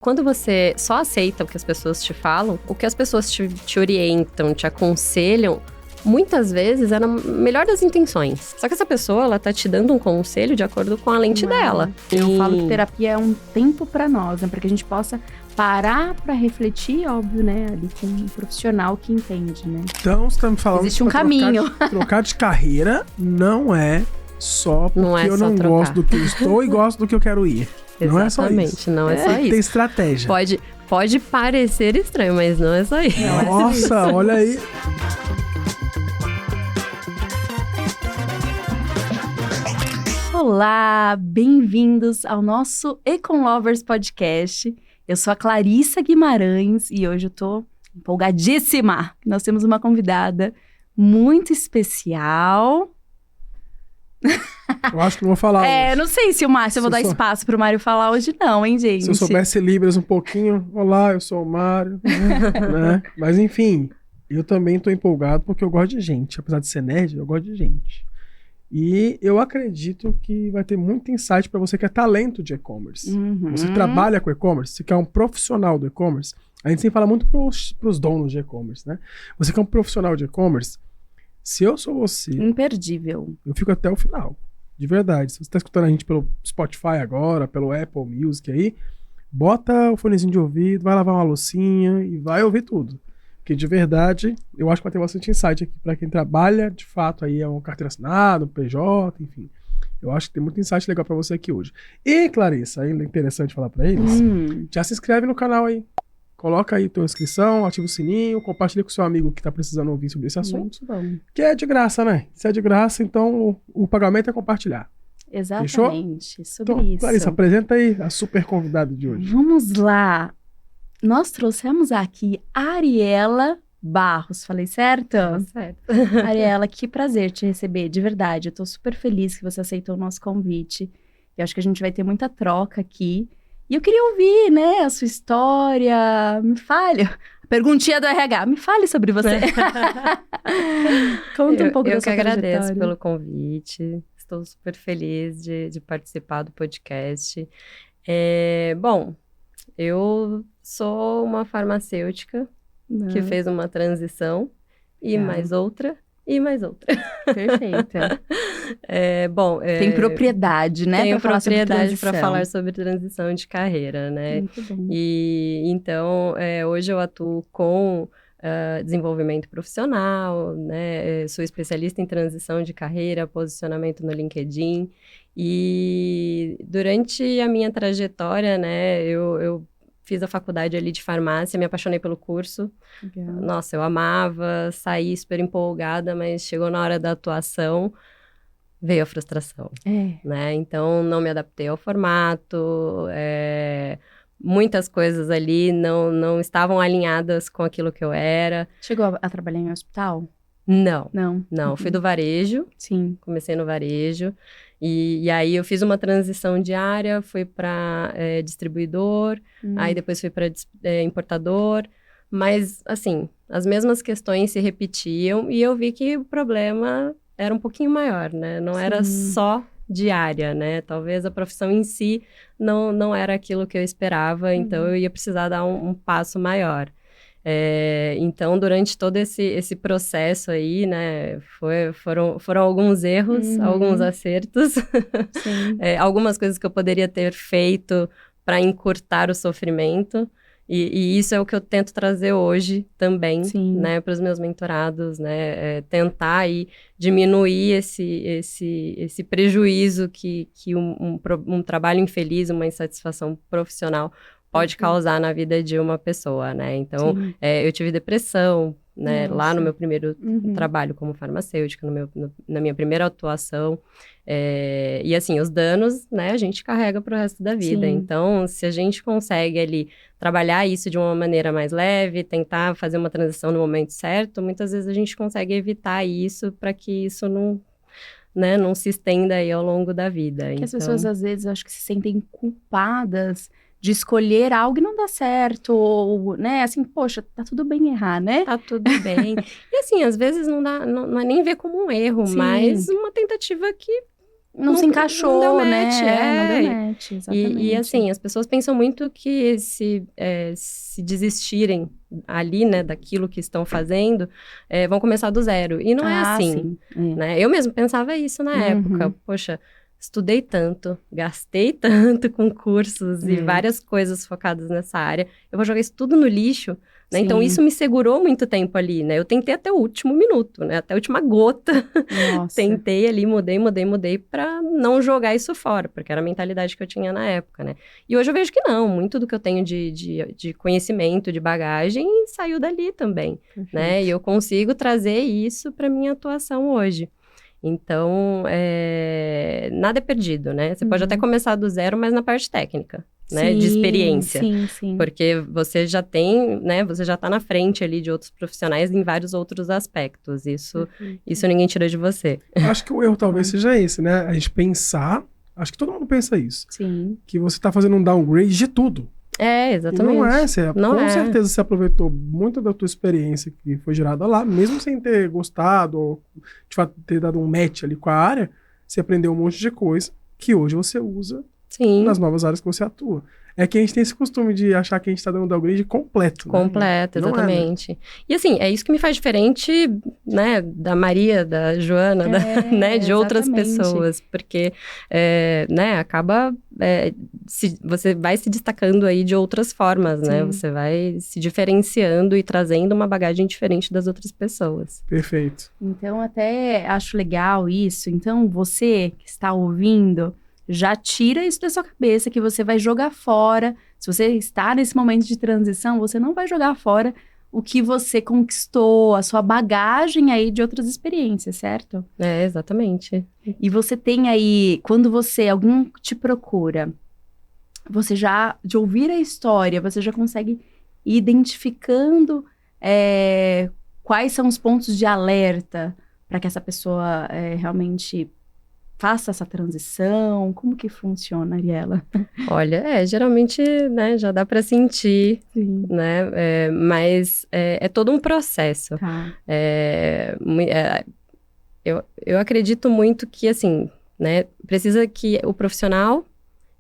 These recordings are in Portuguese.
Quando você só aceita o que as pessoas te falam, o que as pessoas te orientam, te aconselham, muitas vezes é na melhor das intenções. Só que essa pessoa, ela tá te dando um conselho de acordo com a lente dela. Eu falo que terapia é um tempo pra nós, né? Pra que a gente possa parar pra refletir, óbvio, né? Ali com um profissional que entende, né? Então, você tá me falando Existe um que caminho. Trocar de carreira não é só porque Não é eu só não trocar. gosto do que eu estou e gosto do que eu quero ir. Não é só Exatamente, isso. não é só Tem isso. estratégia. Pode parecer estranho, mas não é só isso. Nossa, olha aí. Olá, bem-vindos ao nosso Econ Lovers Podcast. Eu sou a Clarissa Guimarães e hoje eu tô empolgadíssima. Nós temos uma convidada muito especial. Eu acho que não vou falar hoje. Não sei se o Márcio, eu vou dar espaço pro Mário falar hoje não, hein, gente? Se eu soubesse Libras um pouquinho, olá, eu sou o Mário, né? Mas enfim, eu também tô empolgado porque eu gosto de gente. Apesar de ser nerd, eu gosto de gente. E eu acredito que vai ter muito insight para você que é talento de e-commerce. Você trabalha com e-commerce, você quer um profissional do e-commerce. A gente sempre fala muito pros donos de e-commerce, né? Você que é um profissional de e-commerce, se eu sou você, Imperdível. eu fico até o final. De verdade. Se você está escutando a gente pelo Spotify agora, pelo Apple Music aí, bota o fonezinho de ouvido, vai lavar uma loucinha e vai ouvir tudo. Porque de verdade, eu acho que vai ter bastante insight aqui para quem trabalha, de fato, aí é uma carteira assinada, um PJ, enfim. Eu acho que tem muito insight legal para você aqui hoje. E, Clarissa, ainda é interessante falar para eles, já se inscreve no canal aí. Coloca aí tua inscrição, ativa o sininho, compartilha com o seu amigo que tá precisando ouvir sobre esse assunto. Muito bom. Que é de graça, né? Se é de graça, então o pagamento é compartilhar. Exatamente, sobre Então, isso. Clarissa, apresenta aí a super convidada de hoje. Vamos lá. Nós trouxemos aqui a Ariela Barros, falei certo? Certo. Ariela, que prazer te receber, de verdade. Eu tô super feliz que você aceitou o nosso convite. Eu acho que a gente vai ter muita troca aqui. E eu queria ouvir, né, a sua história. Me fale. A perguntinha do RH, me fale sobre você. Conta um pouco da sua trajetória. Eu que agradeço trajetória. pelo convite. Estou super feliz de participar do podcast. Bom, eu sou uma farmacêutica que fez uma transição e mais outra. E mais outra. Perfeita. Tem propriedade, né? Tenho pra falar sobre propriedade para transição. falar sobre transição de carreira, né? Muito bom. E então, hoje eu atuo com desenvolvimento profissional, né? Sou especialista em transição de carreira, posicionamento no LinkedIn. E durante a minha trajetória, né, eu fiz a faculdade ali de farmácia, me apaixonei pelo curso. Legal. Nossa, eu amava, saí super empolgada, mas chegou na hora da atuação, veio a frustração, né? Então, não me adaptei ao formato, muitas coisas ali não estavam alinhadas com aquilo que eu era. Chegou a trabalhar em hospital? Não. Não. Fui do varejo. Sim. Comecei no varejo. E aí eu fiz uma transição de área, fui para distribuidor, aí depois fui para importador. Mas, assim, as mesmas questões se repetiam e eu vi que o problema era um pouquinho maior, né? Não era só de área, né? Talvez a profissão em si não era aquilo que eu esperava, então eu ia precisar dar um passo maior. Então, durante todo esse processo aí, né, foram alguns erros, alguns acertos, algumas coisas que eu poderia ter feito para encurtar o sofrimento, e isso é o que eu tento trazer hoje também, né, para os meus mentorados, né, tentar aí diminuir esse prejuízo que um trabalho infeliz, uma insatisfação profissional pode causar na vida de uma pessoa, né? Então, eu tive depressão, né? Lá no meu primeiro trabalho como farmacêutica, na minha primeira atuação. E assim, os danos, né? A gente carrega pro resto da vida. Então, se a gente consegue ali trabalhar isso de uma maneira mais leve, tentar fazer uma transição no momento certo, muitas vezes a gente consegue evitar isso para que isso não se estenda aí ao longo da vida. Porque as pessoas, às vezes, acho que se sentem culpadas de escolher algo e não dá certo, ou, né, assim, poxa, tá tudo bem errar, né? Tá tudo bem. E assim, às vezes não é nem ver como um erro, mas uma tentativa que Não se encaixou, não deu né? match, Não deu match, exatamente. E assim, as pessoas pensam muito que se desistirem ali, né, daquilo que estão fazendo, vão começar do zero. E não é assim, sim. né? Eu mesmo pensava isso na época. Poxa, estudei tanto, gastei tanto com cursos e várias coisas focadas nessa área. Eu vou jogar isso tudo no lixo, né? Então, isso me segurou muito tempo ali, né? Eu tentei até o último minuto, né? Até a última gota. Nossa. Tentei ali, mudei pra não jogar isso fora, porque era a mentalidade que eu tinha na época, né? E hoje eu vejo que não. Muito do que eu tenho de conhecimento, de bagagem, saiu dali também, né? E eu consigo trazer isso pra minha atuação hoje. Então, nada é perdido, né? Você pode até começar do zero, mas na parte técnica, né? De experiência. Sim. Porque você já tem, né? Você já tá na frente ali de outros profissionais em vários outros aspectos. Isso ninguém tira de você. Acho que o erro talvez seja esse, né? A gente pensar, acho que todo mundo pensa isso. Sim. Que você tá fazendo um downgrade de tudo. Exatamente. E não é, com certeza você aproveitou muito da tua experiência que foi gerada lá, mesmo sem ter gostado ou de fato ter dado um match ali com a área, você aprendeu um monte de coisa que hoje você usa nas novas áreas que você atua. É que a gente tem esse costume de achar que a gente tá dando um downgrade completo. Completo, exatamente. E assim, é isso que me faz diferente, né, da Maria, da Joana, né, de outras pessoas. Porque, né, acaba... você vai se destacando aí de outras formas, né? Você vai se diferenciando e trazendo uma bagagem diferente das outras pessoas. Perfeito. Então, até acho legal isso. Então, você que está ouvindo... Já tira isso da sua cabeça, que você vai jogar fora. Se você está nesse momento de transição, você não vai jogar fora o que você conquistou, a sua bagagem aí de outras experiências, certo? Exatamente. E você tem aí, quando alguém te procura, você já, de ouvir a história, você já consegue ir identificando quais são os pontos de alerta para que essa pessoa realmente... faça essa transição? Como que funciona, Ariela? Olha, geralmente, né, já dá para sentir, né, mas é todo um processo. Tá. Eu acredito muito que, assim, né, precisa que o profissional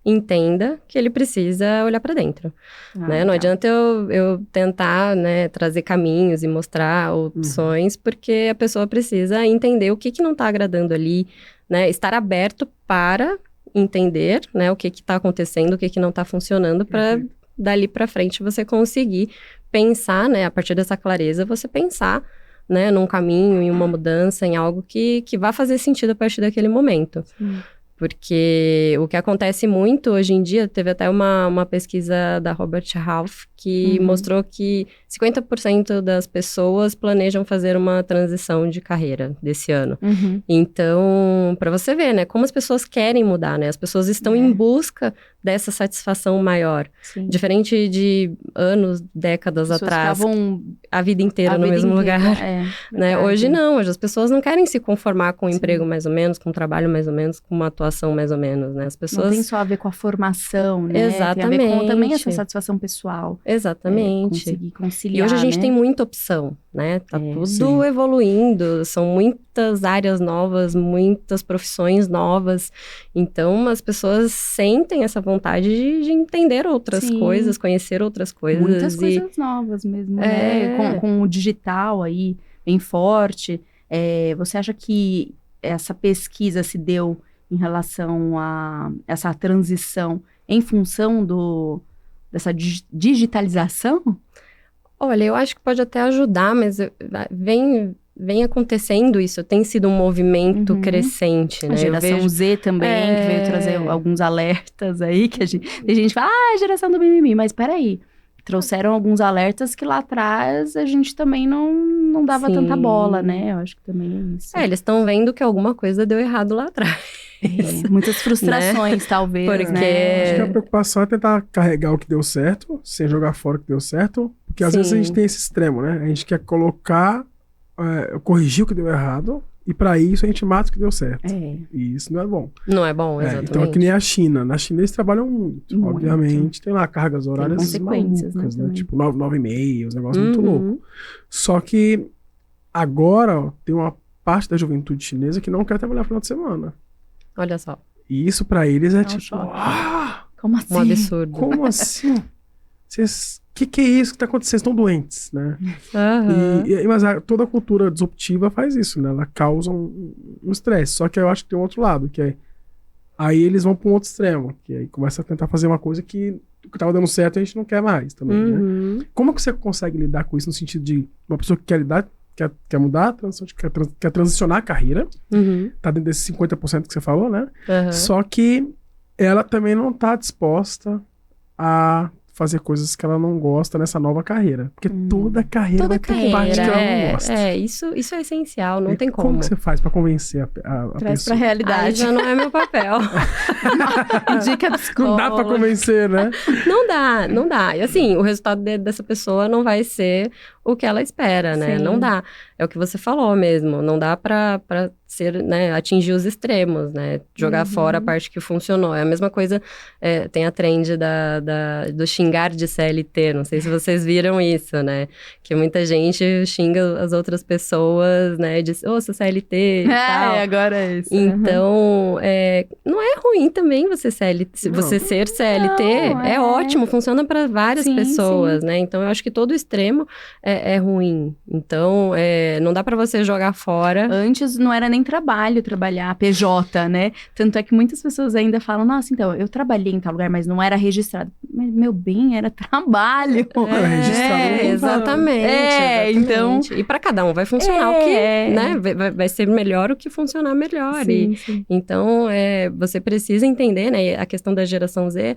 entenda que ele precisa olhar para dentro, né? Não adianta eu tentar, né, trazer caminhos e mostrar opções, porque a pessoa precisa entender o que não está agradando ali, né? Estar aberto para entender, né, o que está acontecendo, o que não está funcionando, para dali para frente você conseguir pensar, né, a partir dessa clareza, você pensar, né, num caminho, em uma mudança, em algo que vá fazer sentido a partir daquele momento. Porque o que acontece muito hoje em dia, teve até uma pesquisa da Robert Half que mostrou que 50% das pessoas planejam fazer uma transição de carreira desse ano. Então, para você ver, né, como as pessoas querem mudar, né? As pessoas estão em busca dessa satisfação maior. Diferente de anos, décadas atrás, a vida inteira no mesmo lugar. Né? Hoje não, hoje as pessoas não querem se conformar com um emprego mais ou menos, com um trabalho mais ou menos, com uma atuação mais ou menos, né? As pessoas... Não tem só a ver com a formação, né? Exatamente. Tem a ver com também essa satisfação pessoal. Exatamente. Conseguir conciliar, e hoje a gente né? tem muita opção, né? Tá tudo evoluindo, são muitas áreas novas, muitas profissões novas. Então, as pessoas sentem essa vontade de entender outras coisas, conhecer outras coisas. Muitas coisas novas mesmo, né? Com o digital aí bem forte. Você acha que essa pesquisa se deu em relação a essa transição em função dessa digitalização? Olha, eu acho que pode até ajudar, mas vem acontecendo isso, tem sido um movimento crescente, né? A geração Z também, que veio trazer alguns alertas aí, que tem gente que fala, a geração do mimimi, mas peraí, trouxeram alguns alertas que lá atrás a gente também não dava tanta bola, né? Eu acho que também é isso. Eles estão vendo que alguma coisa deu errado lá atrás. Muitas frustrações, talvez, porque... né? Acho que a preocupação é tentar carregar o que deu certo, sem jogar fora o que deu certo, porque às vezes a gente tem esse extremo, né? A gente quer colocar, corrigir o que deu errado, e para isso a gente mata o que deu certo. E isso não é bom. Não é bom, exatamente. Então é que nem a China. Na China eles trabalham muito. Obviamente, tem lá cargas horárias malucas, né? Tipo 9h30, os negócios muito loucos. Só que agora tem uma parte da juventude chinesa que não quer trabalhar no final de semana. Olha só. E isso pra eles é um tipo, choque. ah, Como assim? Um absurdo. como assim? Que é isso que tá acontecendo? Vocês estão doentes, né? Aham. Mas toda a cultura disruptiva faz isso, né? Ela causa um estresse. Só que eu acho que tem um outro lado, que é... Aí eles vão para um outro extremo, que aí começa a tentar fazer uma coisa que tava dando certo a gente não quer mais também, né? Uhum. Como que você consegue lidar com isso no sentido de uma pessoa que quer lidar, quer mudar, quer transicionar a carreira, Uhum. tá dentro desses 50% que você falou, né? Aham. Só que ela também não tá disposta a fazer coisas que ela não gosta nessa nova carreira. Porque toda carreira vai ter uma parte que ela não gosta. Isso é essencial, não E tem como que você faz pra convencer a Traz pra pessoa? Aí realidade. já não é meu papel. Dica psicóloga. Não dá pra convencer, né? Não dá. E assim, o resultado dessa pessoa não vai ser o que ela espera, né? Sim. Não dá. É o que você falou mesmo. Não dá pra ser, né, atingir os extremos, né? Jogar fora a parte que funcionou. É a mesma coisa, tem a trend do xingar de CLT. Não sei se vocês viram isso, né? Que muita gente xinga as outras pessoas, né? Diz, ô, sou CLT e tal. Agora é isso. Então, não é ruim também você ser CLT. Não, é ótimo, funciona para várias Sim, pessoas, né? Então, eu acho que todo extremo é ruim. Então, não dá para você jogar fora. Antes não era nem trabalho trabalhar, PJ, né? Tanto é que muitas pessoas ainda falam, nossa, então, eu trabalhei em tal lugar, mas não era registrado. Mas, meu bem, era trabalho. Era registrado, não Exatamente. então... E para cada um vai funcionar o que, né? Vai ser melhor o que funcionar melhor. Sim, sim. Então, você precisa entender, né? A questão da geração Z,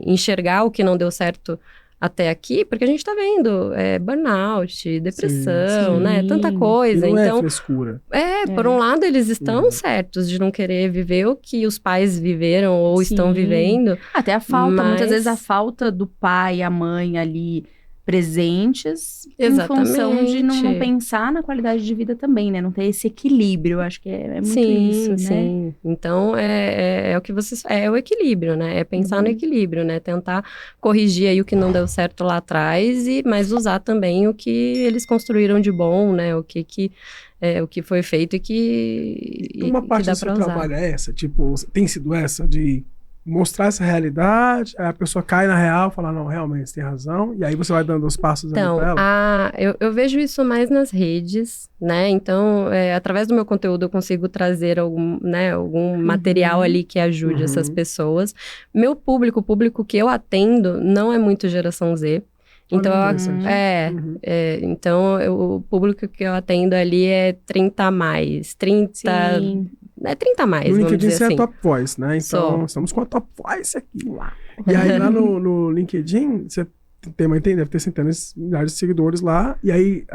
enxergar o que não deu certo até aqui, porque a gente tá vendo burnout, depressão, sim. né? Tanta coisa. E não Então, é frescura. por um lado, eles estão certos de não querer viver o que os pais viveram ou Sim. estão vivendo. Até a falta, Mas- muitas vezes a falta do pai e a mãe ali presentes Exatamente. em função de não pensar na qualidade de vida também, né? Não ter esse equilíbrio, eu acho que é muito Sim, isso, né? sim. Então, é o que vocês... É o equilíbrio, né? É pensar no equilíbrio, né? Tentar corrigir aí o que não deu certo lá atrás, mas usar também o que eles construíram de bom, né? O que foi feito e que Uma parte dá do seu pra usar. trabalho é essa? Tipo, tem sido essa de mostrar essa realidade, aí a pessoa cai na real, fala, não, realmente, você tem razão, e aí você vai dando os passos ali Então, pra ela? eu vejo isso mais nas redes, né? Então, através do meu conteúdo eu consigo trazer algum material ali que ajude essas pessoas. Meu público, o público que eu atendo, não é muito geração Z. Então, Olha, interessante. então o público que eu atendo ali é 30 a mais, 30... Sim. É 30 a mais, No vamos LinkedIn dizer você assim. é Top Voice, né? Então, Sou. estamos com a Top Voice aqui. E aí, lá no LinkedIn, você deve ter centenas, milhares de seguidores lá. E aí,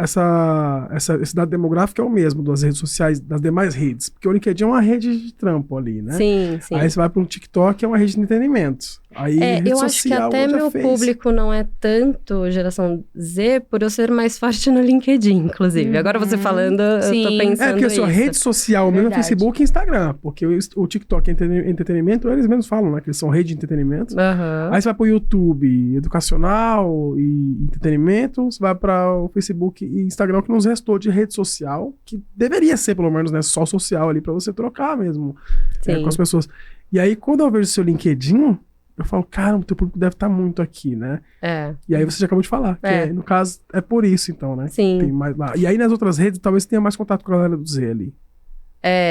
esse dado demográfico é o mesmo das redes sociais, das demais redes. Porque o LinkedIn é uma rede de trampo ali, né? Sim, sim. Aí você vai para um TikTok, é uma rede de entretenimento. Aí, rede eu acho que social, até já meu fez. público não é tanto geração Z, por eu ser mais forte no LinkedIn, inclusive. Agora você falando, eu tô Sim. pensando Porque a sua isso. rede social mesmo é Verdade. Facebook e Instagram. Porque o TikTok é entretenimento, eles mesmos falam, né? Que eles são rede de entretenimento. Aham. Aí você vai pro YouTube educacional e entretenimento, você vai para o Facebook e Instagram, que nos restou de rede social, que deveria ser, pelo menos, né, só social ali, para você trocar mesmo Sim. com as pessoas. E aí, quando eu vejo o seu LinkedIn, eu falo, cara, o teu público deve estar muito aqui, né? E aí você já acabou de falar, que no caso, é por isso, então, né? Sim. Tem mais lá. E aí nas outras redes, talvez tenha mais contato com a galera do Z ali.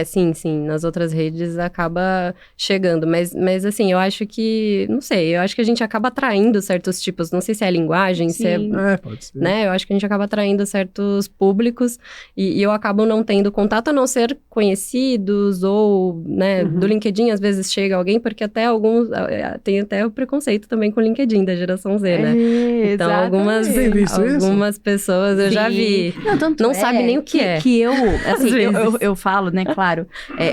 Sim. Nas outras redes acaba chegando. Mas assim, eu acho que... Não sei, eu acho que a gente acaba atraindo certos tipos. Não sei se é a linguagem, se é... Sim. Pode ser. Né? Eu acho que a gente acaba atraindo certos públicos e eu acabo não tendo contato, a não ser conhecidos ou, né, do LinkedIn às vezes chega alguém, porque até alguns, tem até o preconceito também com o LinkedIn da geração Z, né? Então Exatamente. Tem visto isso? algumas pessoas eu já vi. Não sabe nem o que é. Que eu, assim, Às vezes. eu falo, né, claro,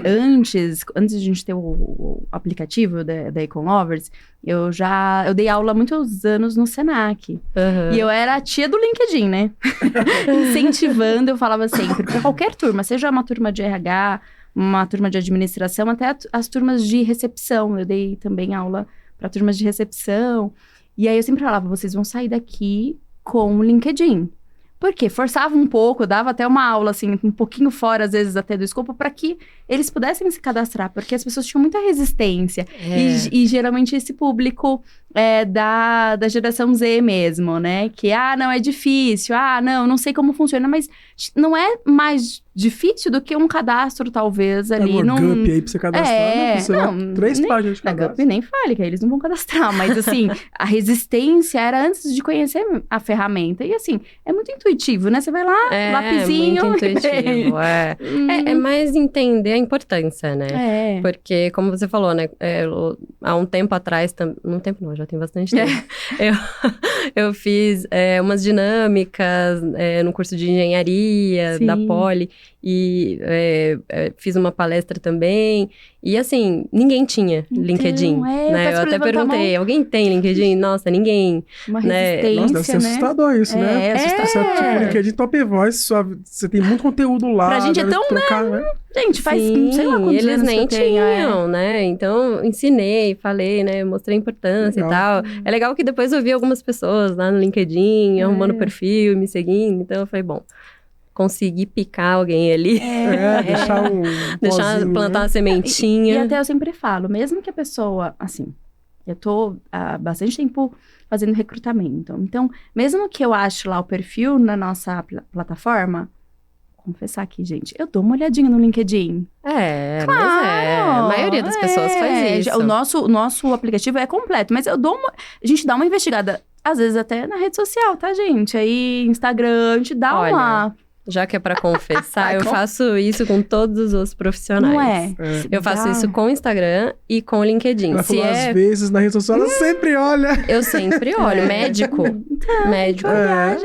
antes de a gente ter o aplicativo da Econlovers, eu dei aula há muitos anos no Senac. Aham. E eu era a tia do LinkedIn, né? Incentivando, eu falava sempre, para qualquer turma, seja uma turma de RH, uma turma de administração, até as turmas de recepção. Eu dei também aula para turmas de recepção. E aí eu sempre falava, vocês vão sair daqui com o LinkedIn. Porque forçava um pouco, dava até uma aula, assim, um pouquinho fora, às vezes, até do escopo, para que eles pudessem se cadastrar, porque as pessoas tinham muita resistência. E geralmente esse público é da geração Z mesmo, né? Que, não, é difícil, não sei como funciona, mas não é mais difícil do que um cadastro, talvez, ali. Uma GUP aí pra você cadastrar, você vai 3 páginas de a cadastro. GUP nem fale, que aí eles não vão cadastrar, mas assim, a resistência era antes de conhecer a ferramenta. E assim, é muito intuitivo, né? Você vai lá, lapisinho. Muito intuitivo, é mais entender a importância, né? Porque, como você falou, né? Há um tempo atrás, um tempo não, já tem bastante tempo. Eu fiz umas dinâmicas no curso de engenharia da Poli. E fiz uma palestra também. E assim, ninguém tinha LinkedIn, né? Eu até perguntei, alguém tem LinkedIn? Nossa, ninguém. Uma resistência, Nossa, deve ser assustador isso, né? Tipo, LinkedIn Top Voice, você tem muito conteúdo lá. Pra gente é tão, trocar, né? Gente, faz, sei lá quantos eles anos nem que eu tenho, tinham, né? Então, ensinei, falei, né? Mostrei a importância e tal. É legal que depois eu vi algumas pessoas lá no LinkedIn, arrumando perfil, me seguindo. Então, eu falei, bom, consegui picar alguém ali. Deixar plantar uma sementinha. E até eu sempre falo, mesmo que a pessoa, assim, eu tô há bastante tempo fazendo recrutamento. Então, mesmo que eu ache lá o perfil na nossa plataforma, vou confessar aqui, gente, eu dou uma olhadinha no LinkedIn. Mas a maioria das pessoas faz isso. O nosso aplicativo é completo, mas a gente dá uma investigada, às vezes até na rede social, tá, gente? Aí, Instagram, a gente dá uma... Já que é pra confessar, eu faço isso com todos os profissionais. Não é? Eu faço isso com o Instagram e com o LinkedIn. Ela falou, às vezes, na rede social, ela sempre olha. Eu sempre olho. Médico. Médico.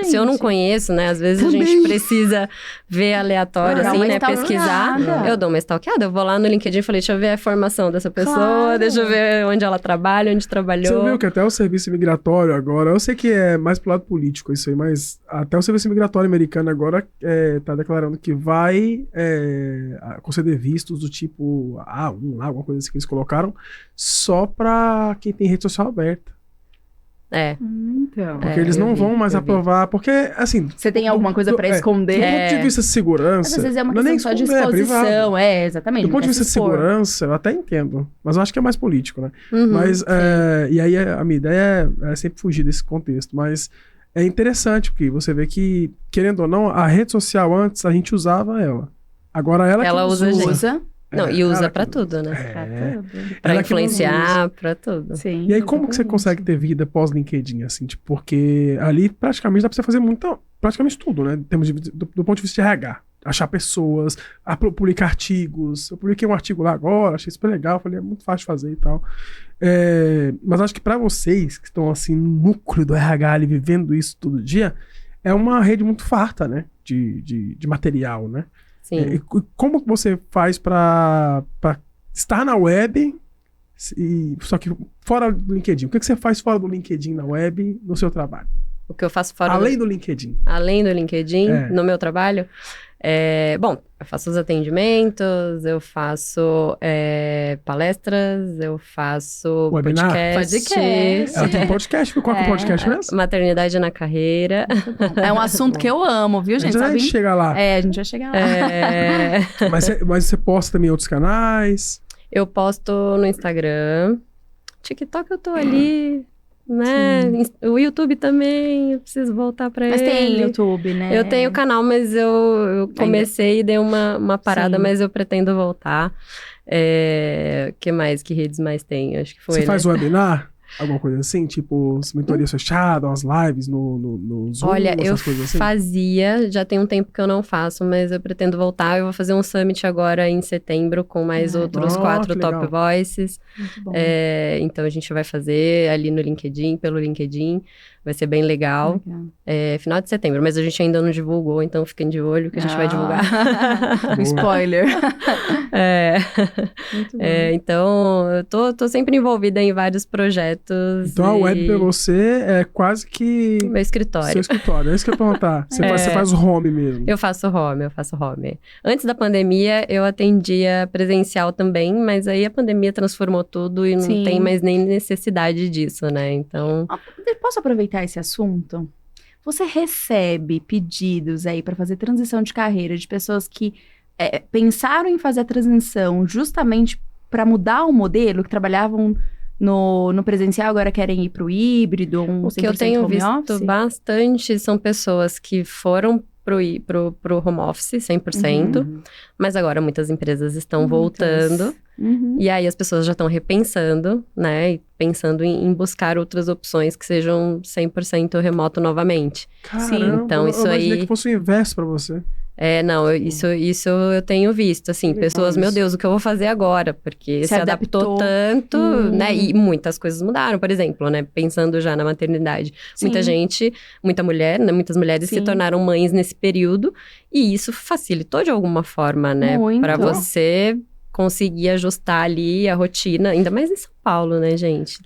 Se eu não conheço, né? Às vezes Também. a gente precisa ver aleatório, assim, né? Pesquisar. Eu dou uma stalkeada. Eu vou lá no LinkedIn e falei, deixa eu ver a formação dessa pessoa. Deixa eu ver onde ela trabalha, onde trabalhou. Você viu que até o serviço migratório agora... Eu sei que é mais pro lado político isso aí, mas até o serviço migratório americano agora... tá declarando que vai conceder vistos do tipo A1, alguma coisa assim que eles colocaram, só pra quem tem rede social aberta. Então. Porque eles não vão mais aprovar, porque, assim... Você tem alguma coisa pra esconder? Do ponto de vista de segurança... Às vezes é uma não é nem questão só de esconder, exposição, exatamente. Do ponto de vista de segurança, eu até entendo, mas eu acho que é mais político, né? Mas, e aí a minha ideia é sempre fugir desse contexto, mas... É interessante, porque você vê que, querendo ou não, a rede social antes, a gente usava ela. Agora ela usa a gente. Usa. Não, e usa pra tudo, né? Pra tudo. Pra influenciar, pra tudo. Sim, e aí, como que você consegue ter vida pós-LinkedIn, assim? Tipo, porque ali, praticamente, dá pra você fazer praticamente tudo, né? Em termos do ponto de vista de RH. Achar pessoas, publicar artigos. Eu publiquei um artigo lá agora, achei super legal. Falei, é muito fácil de fazer e tal. Mas acho que pra vocês, que estão, assim, no núcleo do RH ali, vivendo isso todo dia, é uma rede muito farta, né? De material, né? Sim. E como que você faz pra estar na web, só que fora do LinkedIn? O que você faz fora do LinkedIn na web, no seu trabalho? O que eu faço fora Além do LinkedIn. Além do LinkedIn, no meu trabalho? Bom, eu faço os atendimentos, eu faço palestras, eu faço Webinar? podcast. Ela tem podcast? Qual é o podcast mesmo? Maternidade na carreira. É um assunto que eu amo, viu, gente? A gente chega lá. A gente vai chegar lá. Mas você posta também em outros canais? Eu posto no Instagram. TikTok eu tô ali... né? O YouTube também, eu preciso voltar pra ele. Mas tem YouTube, né? Eu tenho canal, mas eu comecei e dei uma parada, mas eu pretendo voltar. Que redes mais tem? Acho que foi, Você faz né? webinar? Alguma coisa assim? Tipo, mentorias fechadas, umas lives no Zoom? Olha, eu assim? fazia, já tem um tempo que eu não faço, mas eu pretendo voltar. Eu vou fazer um summit agora em setembro com mais outros 4 top voices. Muito bom. Então a gente vai fazer ali no LinkedIn, pelo LinkedIn. Vai ser bem legal. Final de setembro, mas a gente ainda não divulgou, então fiquem de olho que a gente vai divulgar. Um spoiler. Muito bom. Então, eu tô sempre envolvida em vários projetos. Então a web pra você é quase que... Meu escritório. Seu escritório, é isso que eu ia perguntar. Você faz home mesmo. Eu faço home. Antes da pandemia, eu atendia presencial também, mas aí a pandemia transformou tudo e não tem mais nem necessidade disso, né? Então... Posso aproveitar esse assunto? Você recebe pedidos aí para fazer transição de carreira de pessoas que pensaram em fazer a transição justamente para mudar o modelo, que trabalhavam no presencial, agora querem ir para o híbrido, O que eu tenho visto bastante são pessoas que foram pro home office 100%, mas agora muitas empresas estão voltando, e aí as pessoas já estão repensando, né, e pensando em buscar outras opções que sejam 100% remoto novamente. Caramba, então isso aí... Eu que fosse o inverso pra você. Não, isso eu tenho visto, assim, pessoas, meu Deus, o que eu vou fazer agora? Porque se adaptou tanto, né, e muitas coisas mudaram, por exemplo, né, pensando já na maternidade. Muita mulher, né, muitas mulheres se tornaram mães nesse período, e isso facilitou de alguma forma, né, para você conseguir ajustar ali a rotina, ainda mais em São Paulo, né, gente?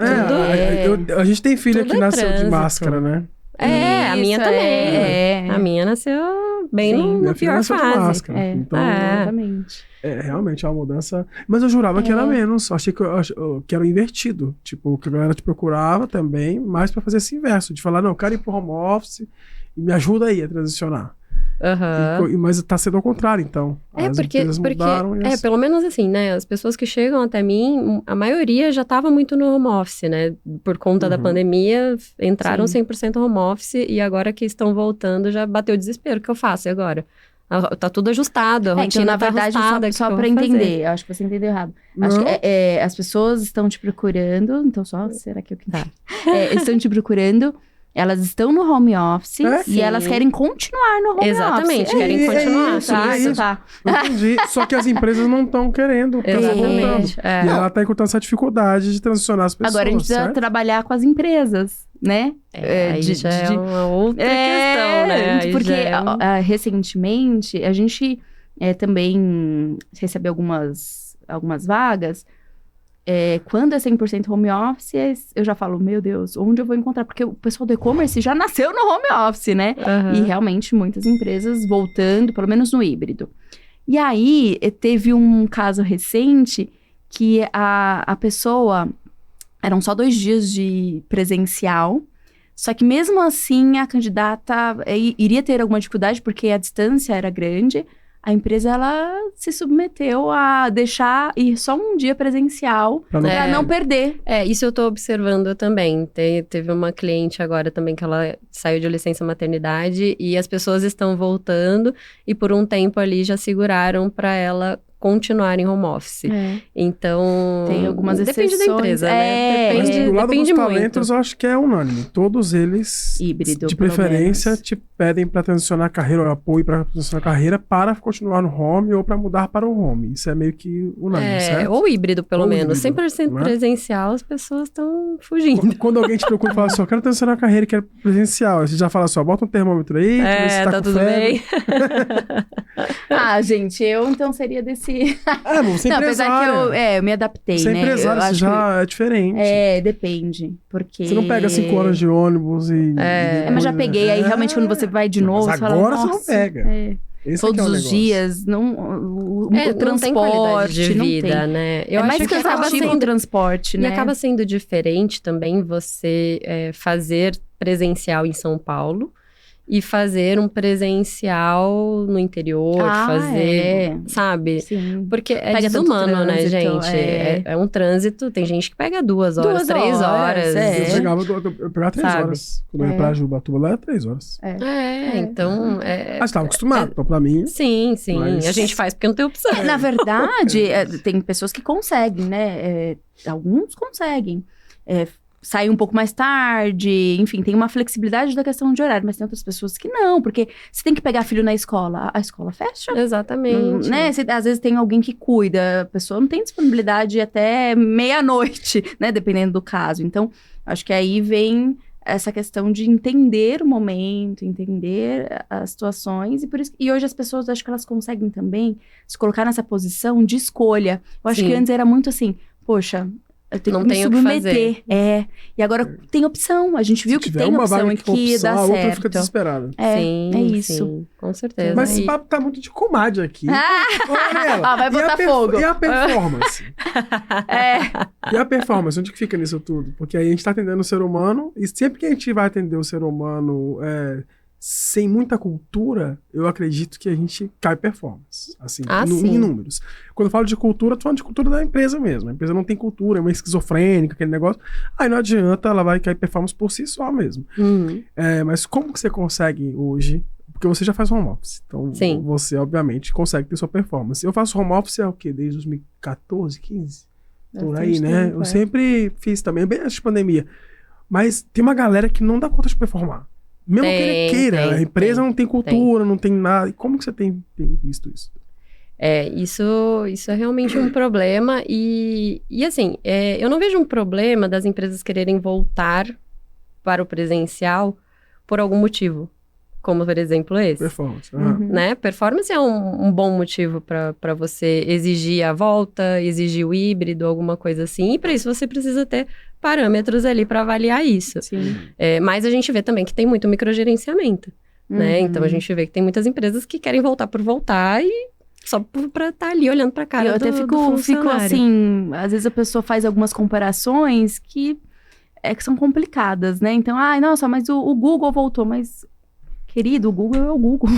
A gente tem filha que nasceu de máscara, né? A minha também. A minha nasceu bem no pior fase. Então, realmente é uma mudança. Mas eu jurava que era menos. Eu achei que era o invertido. Tipo, que a galera te procurava também, mais pra fazer esse inverso. De falar, não, eu quero ir pro home office e me ajuda aí a transicionar. Mas tá sendo ao contrário, então. Porque pelo menos assim, né? As pessoas que chegam até mim, a maioria já estava muito no home office, né? Por conta da pandemia, entraram 100% home office e agora que estão voltando, já bateu o desespero. O que eu faço agora? Tá tudo ajustado, a rotina então, na verdade, ajustada, só pra entender, eu acho que você entendeu errado. Acho que as pessoas estão te procurando, então será que eu que estão te procurando. Elas estão no home office e elas querem continuar no home office. Exatamente, querem continuar. Entendi. Só que as empresas não estão querendo. Exatamente. E ela está encontrando essa dificuldade de transicionar as pessoas. Agora a gente precisa trabalhar com as empresas, né? Aí já é uma outra questão, né? Porque recentemente a gente também recebeu algumas vagas. Quando é 100% home office, eu já falo, meu Deus, onde eu vou encontrar? Porque o pessoal do e-commerce já nasceu no home office, né? E realmente muitas empresas voltando, pelo menos no híbrido. E aí, teve um caso recente que a pessoa... Eram só 2 dias de presencial, só que mesmo assim a candidata iria ter alguma dificuldade porque a distância era grande. A empresa, ela se submeteu a deixar ir só um dia presencial pra não perder. Isso eu tô observando também. Teve uma cliente agora também que ela saiu de licença maternidade e as pessoas estão voltando e por um tempo ali já seguraram pra ela continuar em home office. Então, tem algumas exceções. Depende da empresa, né? Mas do lado depende dos talentos, eu acho que é unânime. Todos eles, híbrido, de preferência, te pedem para transicionar a carreira, ou apoio para transicionar a carreira para continuar no home ou para mudar para o home. Isso é meio que unânime, certo? Ou híbrido, pelo menos. Híbrido, 100% presencial, as pessoas estão fugindo. Quando alguém te procura e fala assim, eu quero transicionar a carreira e quero presencial, você já fala assim, bota um termômetro aí, ver se tá tudo bem. Gente, eu então seria desse... Você é empresária. Apesar que eu me adaptei, você né? Você é empresária, você já é diferente. Depende, porque... Você não pega 5 horas de ônibus e... mas já peguei, aí realmente quando você vai de novo, mas você agora fala, você não pega. Todos os dias, o transporte, não tem vida, né? Eu acho que acaba sendo o transporte, né? E acaba sendo diferente também você fazer presencial em São Paulo e fazer um presencial no interior, sabe? Sim. Porque é desumano, né, gente? É um trânsito, tem gente que pega 2 horas, 3 horas. Eu pegava 3 horas. Quando eu ia pra Jubatuba, lá era 3 horas. Então... Mas estava acostumado, então pra mim... Sim. Mas... A gente faz porque não tem opção. Na verdade, tem pessoas que conseguem, né? Alguns conseguem. Sair um pouco mais tarde, enfim, tem uma flexibilidade da questão de horário, mas tem outras pessoas que não, porque você tem que pegar filho na escola, a escola fecha. Exatamente. Né? Às vezes tem alguém que cuida, a pessoa não tem disponibilidade até meia-noite, né? Dependendo do caso. Então, acho que aí vem essa questão de entender o momento, entender as situações, e hoje as pessoas, acho que elas conseguem também se colocar nessa posição de escolha. Eu acho que antes era muito assim, poxa, Eu tenho Não que me tem o que submeter. E agora tem opção. A gente viu que tem uma opção vaga aqui, opção, dá a outra certo. fica desesperada. Sim, é isso. sim, com certeza. Mas esse E- papo tá muito de comadre aqui. Olha, Ó, vai botar fogo. E a performance? É. E a performance? Onde que fica nisso tudo? Porque aí a gente tá atendendo o ser humano, e sempre que a gente vai atender o ser humano sem muita cultura, eu acredito que a gente cai performance. Assim, Sim. em números. Quando eu falo de cultura, eu tô falando de cultura da empresa mesmo. A empresa não tem cultura, é meio esquizofrênica, aquele negócio. Aí não adianta, ela vai cair performance por si só mesmo. Uhum. Mas como que você consegue hoje? Porque você já faz home office. Então, Sim. você, obviamente, consegue ter sua performance. Eu faço home office o quê? Desde 2014, 15? Por aí, Bastante né? tempo, Eu sempre fiz também, bem antes de pandemia. Mas tem uma galera que não dá conta de performar. Mesmo que ele queira. A empresa não tem cultura, não tem nada. E como que você tem visto isso? Isso é realmente um problema. E assim, eu não vejo um problema das empresas quererem voltar para o presencial por algum motivo. Como, por exemplo, esse. Performance. Né? Performance é um bom motivo para você exigir a volta, exigir o híbrido, alguma coisa assim. E para isso você precisa ter parâmetros ali para avaliar isso. Sim. Mas a gente vê também que tem muito microgerenciamento, né? Então a gente vê que tem muitas empresas que querem voltar por voltar e só para estar ali olhando para a cara eu até do fico funcionário. assim, às vezes a pessoa faz algumas comparações que são complicadas, né? Então, nossa, mas o Google voltou, mas... Querido, o Google é o Google.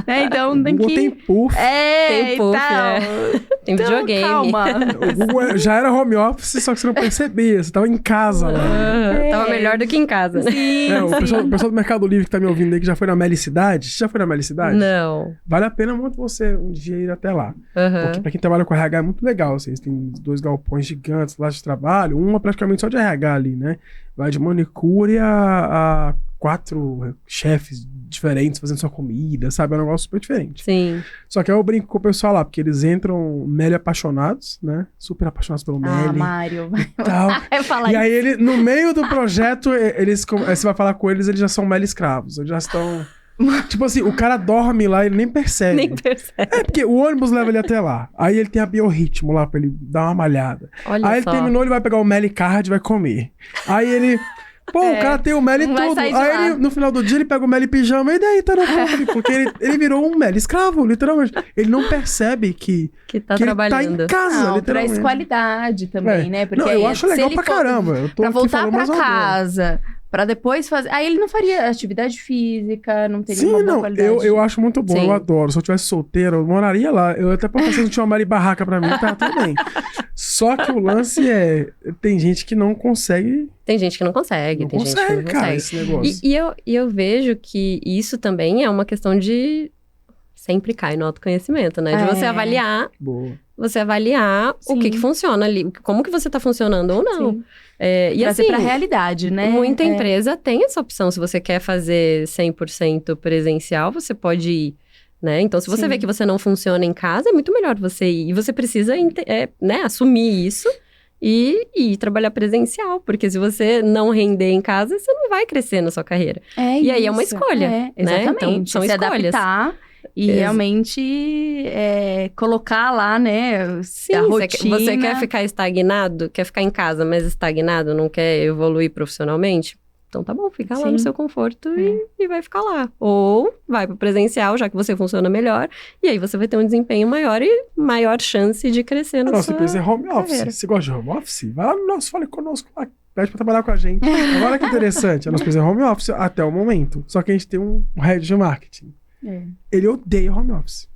Então tem Google que... tem puff. Tem puff, tem Então, videogame. calma. O Google já era home office, só que você não percebia. Você tava em casa lá. Tava melhor do que em casa, né? Sim, O pessoal do Mercado Livre que tá me ouvindo aí, que já foi na Melicidade. Você já foi na Melicidade? Não. Vale a pena muito você um dia ir até lá. Uhum. Porque pra quem trabalha com RH é muito legal. Vocês têm 2 galpões gigantes lá de trabalho. Um é praticamente só de RH ali, né? Vai de manicure a 4 chefes diferentes fazendo sua comida, sabe? É um negócio super diferente. Sim. Só que aí eu brinco com o pessoal lá, porque eles entram Meli apaixonados, né? Super apaixonados pelo Meli. Mário. E tal. Eu falo E aí, no meio do projeto, aí você vai falar com eles, eles já são Meli escravos. Eles já estão... Tipo assim, o cara dorme lá e ele nem percebe. Nem percebe. Porque o ônibus leva ele até lá. Aí ele tem a biorritmo lá pra ele dar uma malhada. Olha Aí só. ele terminou, ele vai pegar o Meli Card e vai comer. Aí ele... Pô, o cara tem o Meli não vai tudo. sair de Aí lá. ele, no final do dia, ele pega o Meli pijama e daí tá na fome. Porque ele virou um Meli escravo, literalmente. Ele não percebe que tá ele trabalhando. tá em casa, Não, literalmente. traz qualidade também, né? Porque Não, eu aí, acho se legal ele pra for caramba. Eu tô pra aqui voltar falando, pra mas eu adoro. casa, pra depois fazer... Aí ele não faria atividade física, não teria uma Sim, boa não, qualidade. eu acho muito bom, Sim. eu adoro. Se eu tivesse solteiro, eu moraria lá. Eu até pensei se tinha uma Meli barraca pra mim, tá tudo bem. Só que o lance tem gente que não consegue. Tem gente que não consegue, Não tem gente que consegue, não cara, consegue. esse negócio. E eu vejo que isso também é uma questão de... Sempre cai no autoconhecimento, né? De você avaliar, Boa. o que Sim. funciona ali. Como que você tá funcionando ou não. Sim. E Trazer assim, pra realidade, né? muita empresa tem essa opção. Se você quer fazer 100% presencial, você pode ir, né? Então, se você Sim. vê que você não funciona em casa, é muito melhor você ir. E você precisa, né, assumir isso e trabalhar presencial. Porque se você não render em casa, você não vai crescer na sua carreira. E aí é uma isso. escolha, né? Exatamente. Então, são se escolhas. adaptar e realmente colocar lá, né, Sim, a rotina. você quer ficar estagnado, quer ficar em casa, mas estagnado, não quer evoluir profissionalmente? Então tá bom, fica lá no Sim. seu conforto e vai ficar lá. Ou vai pro presencial, já que você funciona melhor, e aí você vai ter um desempenho maior e maior chance de crescer na Nossa sua empresa é home office. carreira. Você gosta de home office? Vai lá no nosso, fale conosco lá. Pede pra trabalhar com a gente. Agora que interessante, a nossa empresa é home office até o momento. Só que a gente tem um head de marketing. Ele odeia home office.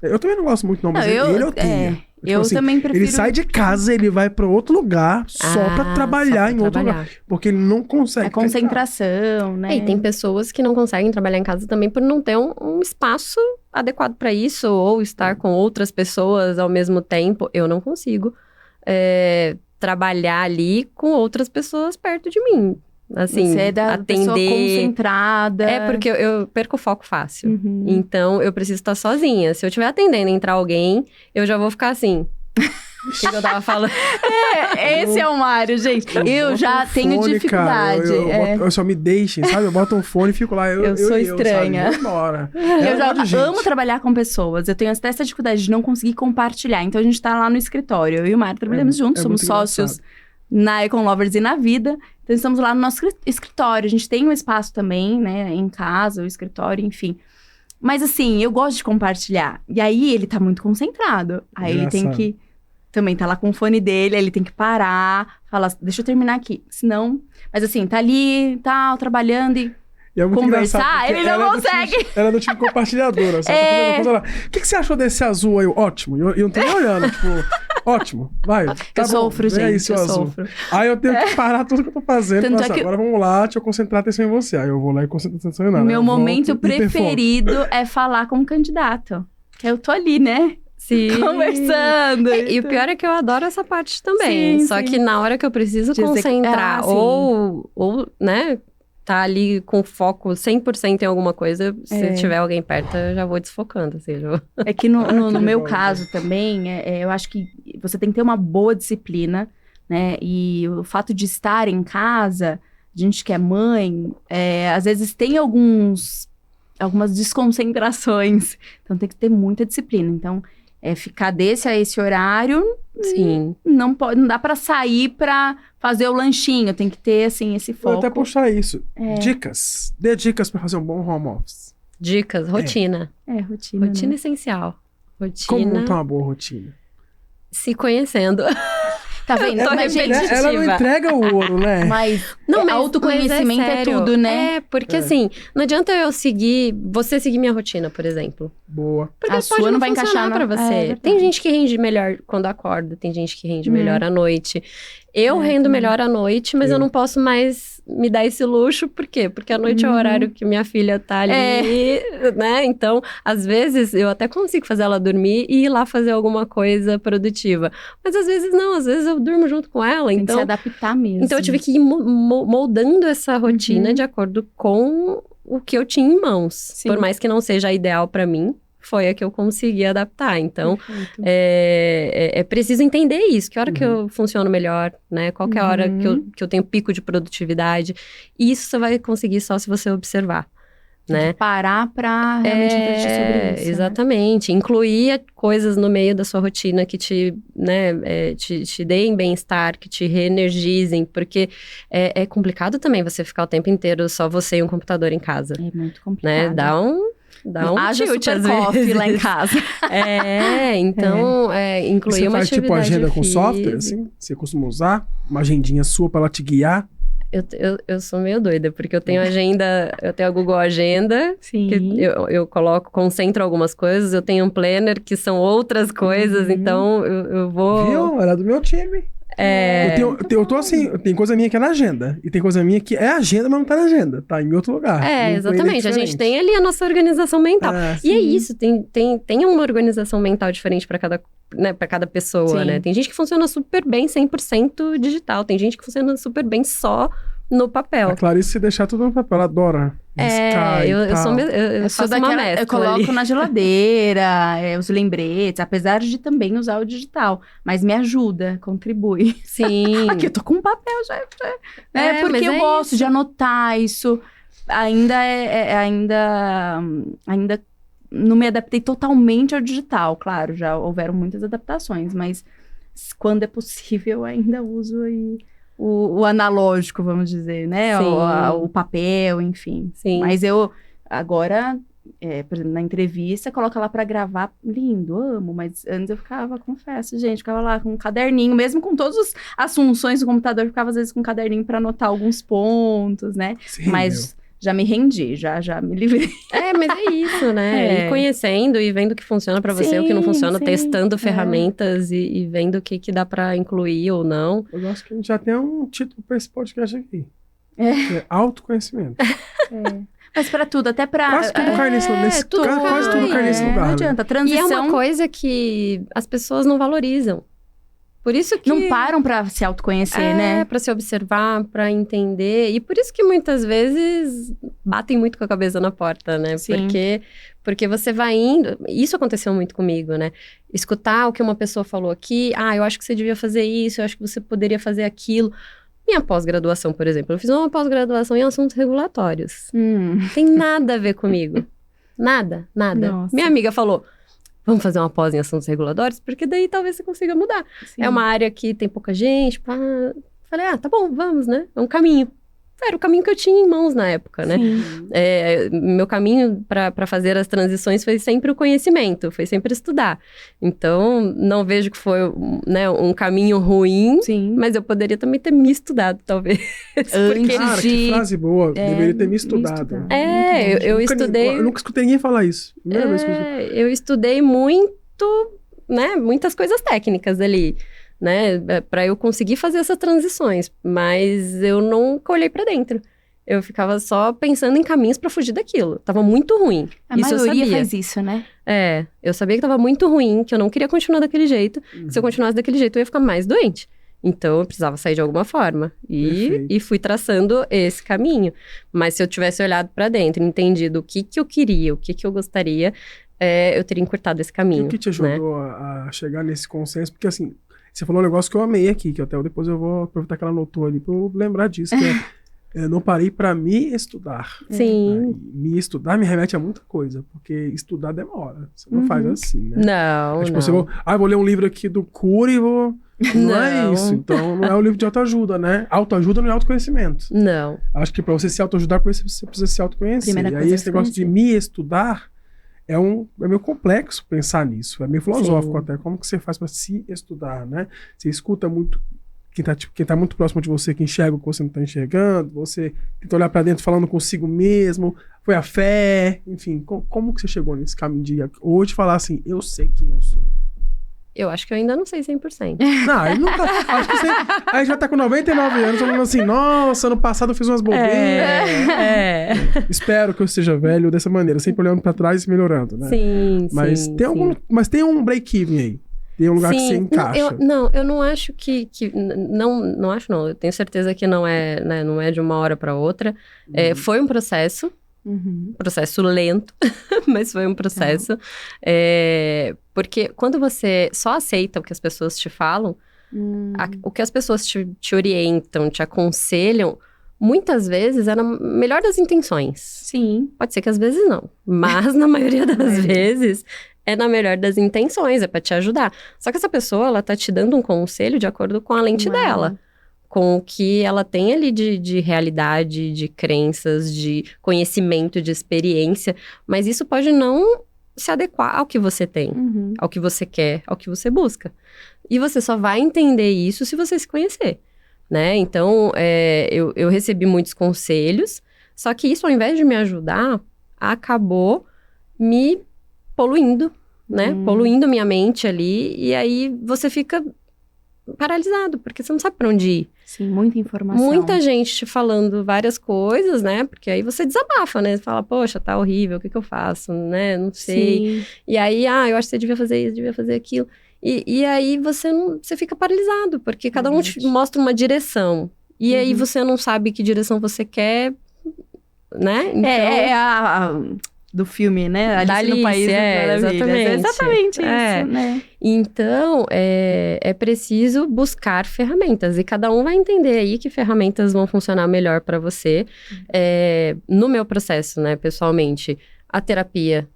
Eu também não gosto muito, não, mas ele odeia. Tipo Eu assim, também prefiro... ele sai de casa, ele vai pra outro lugar só pra trabalhar em outro lugar. Porque ele não consegue. A concentração, né? E tem pessoas que não conseguem trabalhar em casa também por não ter um espaço adequado para isso, ou estar com outras pessoas ao mesmo tempo. Eu não consigo trabalhar ali com outras pessoas perto de mim. Assim, Você é da pessoa concentrada. Porque eu perco o foco fácil. Uhum. Então, eu preciso estar sozinha. Se eu estiver atendendo e entrar alguém, eu já vou ficar assim... O que eu tava falando? Esse é o Mário, gente. Eu já tenho fone, dificuldade. Cara, eu só me deixem, sabe? Eu boto um fone e fico lá. Eu sou estranha. Sabe? Embora. Eu já amo trabalhar com pessoas. Eu tenho até essa dificuldade de não conseguir compartilhar. Então, a gente tá lá no escritório. Eu e o Mário trabalhamos juntos, somos sócios na Econ Lovers e na vida. Então, estamos lá no nosso escritório. A gente tem um espaço também, né? Em casa, o escritório, enfim. Mas, assim, eu gosto de compartilhar. E aí, ele tá muito concentrado. Aí, ele tem que... Também tá lá com o fone dele, aí ele tem que parar, falar, deixa eu terminar aqui. Senão... Mas, assim, tá ali, tal, trabalhando e... É conversar, ele não consegue. Ela é do time compartilhadora. O que você achou desse azul aí? Ótimo. E eu não tô nem olhando, tipo, ótimo. Vai. Tá eu sofro, gente. Aí, seu azul. Sofro. Aí eu tenho que parar tudo que eu tô fazendo. Nossa, agora vamos lá, deixa eu concentrar a atenção em você. Aí eu vou lá e concentro a atenção em nada. Meu momento preferido é falar com o candidato. Que eu tô ali, né? Sim. Conversando. E o pior é que eu adoro essa parte também. Sim, Só que na hora que eu preciso concentrar, ou, né, tá ali com foco 100% em alguma coisa, se tiver alguém perto, eu já vou desfocando, assim. É que no meu caso também, eu acho que você tem que ter uma boa disciplina, né? E o fato de estar em casa, a gente que é mãe, às vezes tem algumas desconcentrações. Então, tem que ter muita disciplina. Então, ficar desse a esse horário, sim, não dá pra sair pra fazer o lanchinho. Tem que ter, assim, esse foco. Vou até puxar isso. Dicas. Dê dicas pra fazer um bom home office. Dicas, rotina. Rotina. Rotina né? essencial. Rotina. Como montar uma boa rotina? Se conhecendo. Tá vendo? Mas, gente, ela não entrega o ouro, né? Mas não, autoconhecimento é tudo, né? Porque assim, não adianta você seguir minha rotina, por exemplo. Boa. Porque A pode sua não vai encaixar pra você. Tem gente que rende melhor quando acorda, tem gente que rende melhor à noite. Eu rendo melhor à noite, mas eu não posso mais me dar esse luxo. Por quê? Porque à noite é o horário que minha filha tá ali, né? Então, às vezes, eu até consigo fazer ela dormir e ir lá fazer alguma coisa produtiva. Mas às vezes não, às vezes eu durmo junto com ela. Tem então, que se adaptar mesmo. Então, eu tive que ir moldando essa rotina de acordo com o que eu tinha em mãos. Sim. Por mais que não seja ideal pra mim, foi a que eu consegui adaptar. Então, é preciso entender isso. Que hora que eu funciono melhor, né? Qual que é a hora que eu tenho pico de produtividade. E isso você vai conseguir só se você observar, né? De parar pra realmente refletir sobre isso. Exatamente. Né? Incluir coisas no meio da sua rotina que te deem bem-estar, que te reenergizem. Porque é complicado também você ficar o tempo inteiro só você e um computador em casa. É muito complicado. Né? Dá um haja tilt, super às coffee vezes. lá em casa. Então, incluir uma atividade Você faz tipo agenda com física. software, assim? Você costuma usar uma agendinha sua pra ela te guiar? Eu sou meio doida, porque eu tenho agenda, eu tenho a Google Agenda, Sim. que eu concentro algumas coisas, eu tenho um planner que são outras coisas, então eu vou... Viu? Era do meu time. Eu tô assim, tem coisa minha que é na agenda. E tem coisa minha que é agenda, mas não tá na agenda. Tá em outro lugar. Exatamente. A gente tem ali a nossa organização mental. E é isso, tem uma organização mental diferente para cada pessoa, né? Tem gente que funciona super bem 100% digital. Tem gente que funciona super bem só no papel. A Clarice, se deixar tudo no papel, ela adora. Eu faço uma mescla. Eu coloco ali na geladeira, os lembretes, apesar de também usar o digital. Mas me ajuda, contribui. Sim. Aqui eu tô com papel já. Porque eu gosto de anotar isso. Ainda não me adaptei totalmente ao digital. Claro, já houveram muitas adaptações, mas quando é possível, ainda uso aí o analógico, vamos dizer, né? O papel, enfim. Sim. Mas eu, agora, por exemplo, na entrevista, coloca lá pra gravar, lindo, amo. Mas antes eu confesso, gente, ficava lá com um caderninho, mesmo com todas as funções do computador, ficava às vezes com um caderninho pra anotar alguns pontos, né? Sim, mas já me rendi, já me livrei. Mas é isso, né? Ir conhecendo e vendo o que funciona pra você, o que não funciona, testando ferramentas e vendo o que dá pra incluir ou não. Eu acho que a gente já tem um título pra esse podcast aqui. É autoconhecimento. Mas pra tudo, até pra... Quase tudo cai nesse lugar. Não adianta, transição... E é uma coisa que as pessoas não valorizam. Por isso que... Não param pra se autoconhecer, né? Pra se observar, pra entender. E por isso que muitas vezes batem muito com a cabeça na porta, né? Sim. Porque você vai indo... Isso aconteceu muito comigo, né? Escutar o que uma pessoa falou aqui. Eu acho que você devia fazer isso, eu acho que você poderia fazer aquilo. Minha pós-graduação, por exemplo. Eu fiz uma pós-graduação em assuntos regulatórios. Tem nada a ver comigo. Nada. Nossa. Minha amiga falou... Vamos fazer uma pós em assuntos regulatórios, porque daí talvez você consiga mudar. Sim. É uma área que tem pouca gente, pá. Falei, tá bom, vamos, né? É um caminho. Era o caminho que eu tinha em mãos na época, né? Meu caminho para fazer as transições foi sempre o conhecimento, foi sempre estudar. Então, não vejo que foi, né, um caminho ruim, Sim. mas eu poderia também ter me estudado, talvez. Antes Cara, que frase boa. Deveria ter me estudado. Eu estudei... Eu nunca escutei ninguém falar isso. Primeira vez que eu escutei. Eu estudei muito, né? Muitas coisas técnicas ali, né? Para eu conseguir fazer essas transições. Mas eu nunca olhei para dentro. Eu ficava só pensando em caminhos para fugir daquilo. Tava muito ruim. A isso eu maioria sabia. faz isso, né? Eu sabia que tava muito ruim, que eu não queria continuar daquele jeito. Que se eu continuasse daquele jeito, eu ia ficar mais doente. Então, eu precisava sair de alguma forma. E fui traçando esse caminho. Mas se eu tivesse olhado para dentro, entendido o que eu queria, o que eu gostaria, eu teria encurtado esse caminho. E o que te ajudou a chegar nesse consenso? Porque, assim, você falou um negócio que eu amei aqui, que até depois eu vou aproveitar que ela anotou ali pra eu lembrar disso, que eu não parei pra me estudar. Sim. Me estudar me remete a muita coisa, porque estudar demora. Você não faz assim, né? Não, tipo, não. você vou ler um livro aqui do Cury e vou... Não é isso. Então, não é um livro de autoajuda, né? Autoajuda não é autoconhecimento. Não. Acho que pra você se autoajudar, você precisa se autoconhecer. Primeira E aí, coisa esse negócio de me estudar é meio complexo pensar nisso. É meio filosófico até. Como que você faz pra se estudar, né? Você escuta muito quem tá muito próximo de você, que enxerga o que você não tá enxergando. Você tenta olhar pra dentro falando consigo mesmo. Foi a fé. Enfim, como que você chegou nesse caminho de hoje falar assim, eu sei quem eu sou? Eu acho que eu ainda não sei 100%. Não, ele nunca. Acho que a gente já tá com 99 anos falando assim, nossa, ano passado eu fiz umas bobeiras. Espero que eu seja velho dessa maneira, sempre olhando pra trás e melhorando, né? Sim, mas sim, mas tem um break-even aí. Tem um lugar que você encaixa. Eu não acho que não acho não. Eu tenho certeza que não é, né, não é de uma hora para outra. Foi um processo. Processo lento, mas foi um processo. Porque quando você só aceita o que as pessoas te falam, o que as pessoas te orientam, te aconselham, muitas vezes é na melhor das intenções. Sim. Pode ser que às vezes não, mas na maioria das vezes é na melhor das intenções, é pra te ajudar. Só que essa pessoa, ela tá te dando um conselho de acordo com a lente dela. Com o que ela tem ali de realidade, de crenças, de conhecimento, de experiência. Mas isso pode não se adequar ao que você tem, ao que você quer, ao que você busca. E você só vai entender isso se você se conhecer, né? Então, eu recebi muitos conselhos, só que isso, ao invés de me ajudar, acabou me poluindo, né? Poluindo minha mente ali, e aí você fica paralisado, porque você não sabe pra onde ir. Sim, muita informação. Muita gente te falando várias coisas, né? Porque aí você desabafa, né? Você fala, poxa, tá horrível, o que eu faço, né? Não sei. Sim. E aí, eu acho que você devia fazer isso, devia fazer aquilo. E aí você fica paralisado, porque cada um te mostra uma direção. E aí você não sabe que direção você quer, né? Então... do filme, né? Alice no País das Maravilhas. Exatamente isso, né? Então, é preciso buscar ferramentas. E cada um vai entender aí que ferramentas vão funcionar melhor para você. No meu processo, né, pessoalmente, a terapia,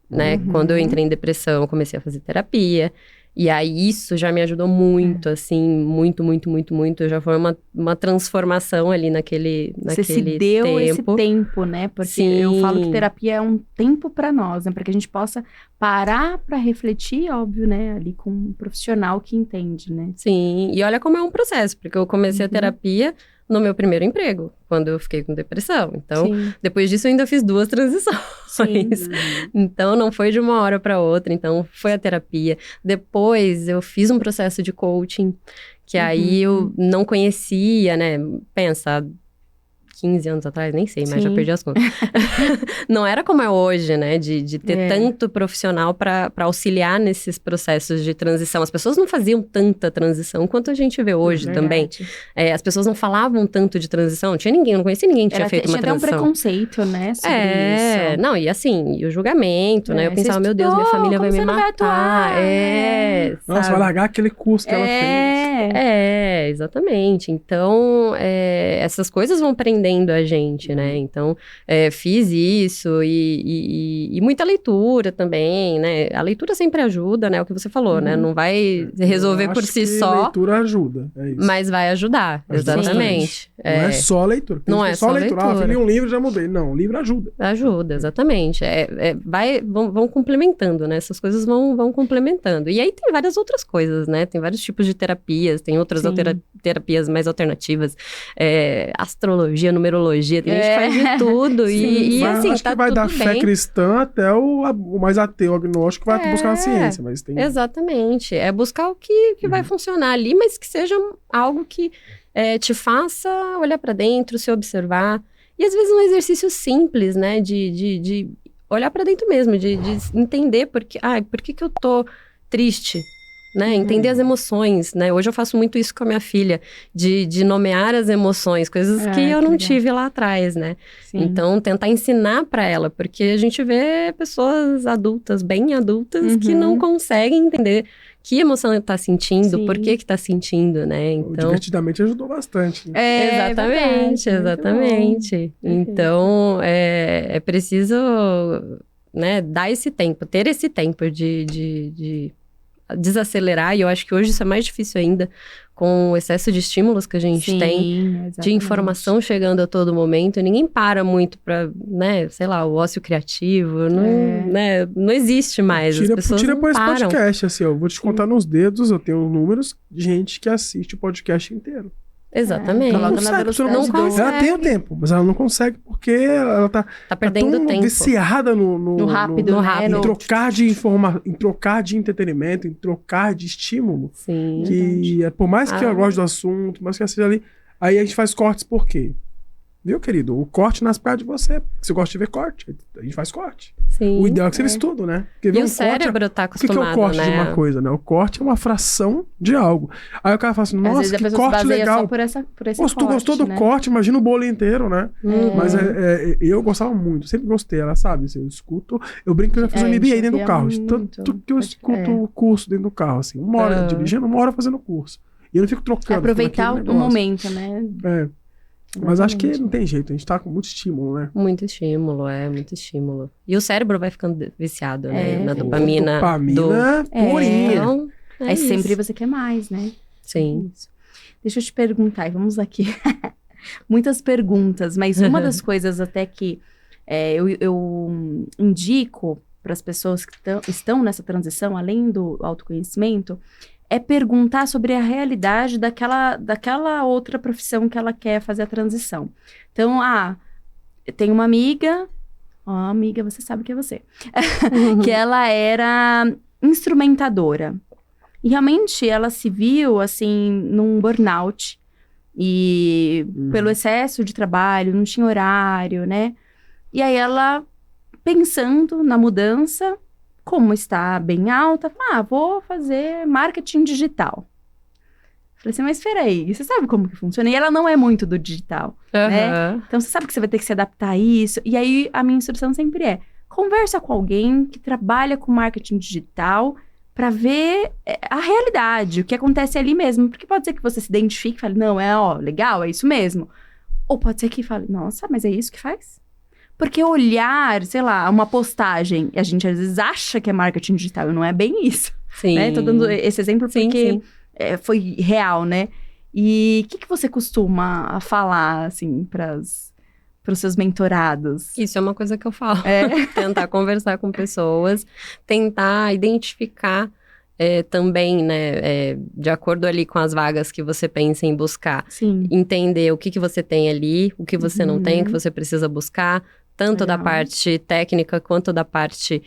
né? Quando eu entrei em depressão, eu comecei a fazer terapia. E aí, isso já me ajudou muito, assim, muito, muito, muito, muito. Já foi uma transformação ali naquele tempo. Você se deu esse tempo, né? Porque eu falo que terapia é um tempo para nós, né? Para que a gente possa parar para refletir, óbvio, né? Ali com um profissional que entende, né? Sim, e olha como é um processo. Porque eu comecei a terapia no meu primeiro emprego, quando eu fiquei com depressão. Então, depois disso, eu ainda fiz 2 transições. Então, não foi de uma hora para outra. Então, foi a terapia. Depois, eu fiz um processo de coaching, que aí eu não conhecia, né? Pensa, 15 anos atrás, nem sei, mas já Sim. perdi as contas. Não era como é hoje, né? De ter tanto profissional para auxiliar nesses processos de transição. As pessoas não faziam tanta transição quanto a gente vê hoje também. As pessoas não falavam tanto de transição. Não tinha ninguém, não conhecia ninguém que tinha feito uma transição. Tinha até um preconceito, né, sobre isso. Não, e assim, e o julgamento, né? Eu pensava, meu Deus, minha família vai me matar. Nossa, vai largar aquele curso que ela fez. Exatamente. Então, essas coisas vão prendendo a gente, né? Então, fiz isso e muita leitura também, né? A leitura sempre ajuda, né? O que você falou, né? Não vai resolver por si só. A leitura ajuda, é isso. Mas vai ajudar, exatamente. Não é só leitura. Não é só leitura. Ah, eu li um livro e já mudei. Não, o livro ajuda. Ajuda, exatamente. Vão complementando, né? Essas coisas vão complementando. E aí tem várias outras coisas, né? Tem vários tipos de terapias, tem outras terapias mais alternativas. Astrologia, numerologia, tem gente que faz de tudo. E assim, acho tá que vai tudo da bem. fé cristã até o mais ateu, agnóstico, vai buscar a ciência. Mas tem... Exatamente. É buscar o que vai funcionar ali, mas que seja algo que te faça olhar pra dentro, se observar. E às vezes um exercício simples, né? De olhar pra dentro mesmo, de entender por que eu tô triste, né? Entender as emoções, né? Hoje eu faço muito isso com a minha filha, de nomear as emoções, coisas que eu não tive lá atrás, né? Sim. Então, tentar ensinar pra ela, porque a gente vê pessoas adultas, bem adultas, que não conseguem entender que emoção tá sentindo, por que tá sentindo, né? Então, divertidamente ajudou bastante. Né? Exatamente. Então, é preciso, né, dar esse tempo, ter esse tempo de desacelerar, e eu acho que hoje isso é mais difícil ainda, com o excesso de estímulos que a gente tem, exatamente. De informação chegando a todo momento, ninguém para muito pra, né, sei lá, o ócio criativo, não existe mais, as pessoas tira não por esse param. podcast, assim, eu vou te contar nos dedos, eu tenho números de gente que assiste o podcast inteiro. Exatamente. Coloca na velocidade ela tem o tempo, mas ela não consegue porque ela tá perdendo tão tempo. Viciada no rápido, em trocar de informação, em trocar de entretenimento, em trocar de estímulo. Sim. Que por mais que eu goste do assunto, por mais que eu seja ali, aí a gente faz cortes por quê? Viu, querido? O corte nasce perto de você. Você gosta de ver corte, a gente faz corte. Sim, o ideal é que você vê tudo, né? Porque e o cérebro tá acostumado, o que é o corte de uma coisa, né? O corte é uma fração de algo. Aí o cara fala assim, nossa, que corte legal. Só por esse tu gostou do corte, imagina o bolo inteiro, né? Mas eu gostava muito, sempre gostei, ela sabe. Assim, eu escuto, eu brinco que eu já fiz um MBA dentro do carro. Tanto que eu escuto o curso dentro do carro, assim. 1 hora dirigindo, 1 hora fazendo o curso. E eu não fico trocando. Aproveitar o momento, né? Mas acho que não tem jeito, a gente tá com muito estímulo, né? Muito estímulo. E o cérebro vai ficando viciado, né? Na dopamina. Dopamina purinha. Então, aí sempre você quer mais, né? Sim. Deixa eu te perguntar, e vamos aqui. Muitas perguntas, mas uma das coisas até que eu indico para as pessoas que estão nessa transição, além do autoconhecimento, é perguntar sobre a realidade daquela outra profissão que ela quer fazer a transição. Então, tem uma amiga, amiga, você sabe que é você, que ela era instrumentadora. E realmente ela se viu, assim, num burnout. E pelo excesso de trabalho, não tinha horário, né? E aí ela, pensando na mudança, como está bem alta, vou fazer marketing digital. Falei assim, mas espera aí, você sabe como que funciona? E ela não é muito do digital, né? Então você sabe que você vai ter que se adaptar a isso. E aí a minha instrução sempre é, conversa com alguém que trabalha com marketing digital para ver a realidade, o que acontece ali mesmo. Porque pode ser que você se identifique e fale, não, legal, é isso mesmo. Ou pode ser que fale, nossa, mas é isso que faz? Porque olhar, sei lá, uma postagem, a gente às vezes acha que é marketing digital, e não é bem isso. Sim. Né? Tô dando esse exemplo porque foi real, né? E o que você costuma falar, assim, para os seus mentorados? Isso é uma coisa que eu falo. Tentar conversar com pessoas, tentar identificar também, né, de acordo ali com as vagas que você pensa em buscar. Sim. Entender o que você tem ali, o que você não tem, o que você precisa buscar. Tanto da parte técnica quanto da parte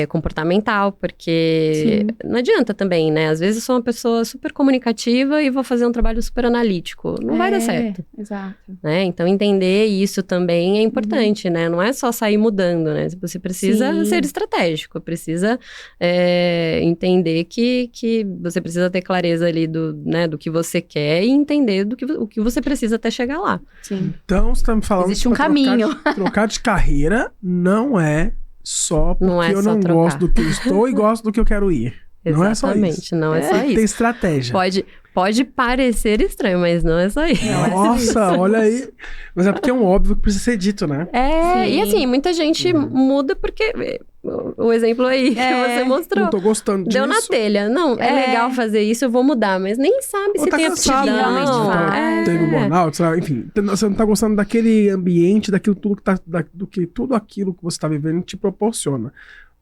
comportamental, porque não adianta também, né? Às vezes eu sou uma pessoa super comunicativa e vou fazer um trabalho super analítico. Não vai dar certo. Exato. Né? Então, entender isso também é importante, né? Não é só sair mudando, né? Você precisa ser estratégico, precisa entender que você precisa ter clareza ali do que você quer e entender o que você precisa até chegar lá. Sim. Então, você tá me falando Existe que um caminho. Trocar de carreira não é só porque eu não gosto do que eu estou e gosto do que eu quero ir. Não é só isso. Não é só isso. Tem estratégia. Pode parecer estranho, mas não é só isso. Nossa, olha aí. Mas é porque é um óbvio que precisa ser dito, né? E assim, muita gente muda porque... O exemplo aí que você mostrou. Não tô gostando disso. Deu na telha. Não, é legal fazer isso, eu vou mudar. Mas nem sabe se tem aptidão. Teve um burnout, sabe? Enfim, você não tá gostando daquele ambiente, daquilo tudo que tudo aquilo que você tá vivendo te proporciona.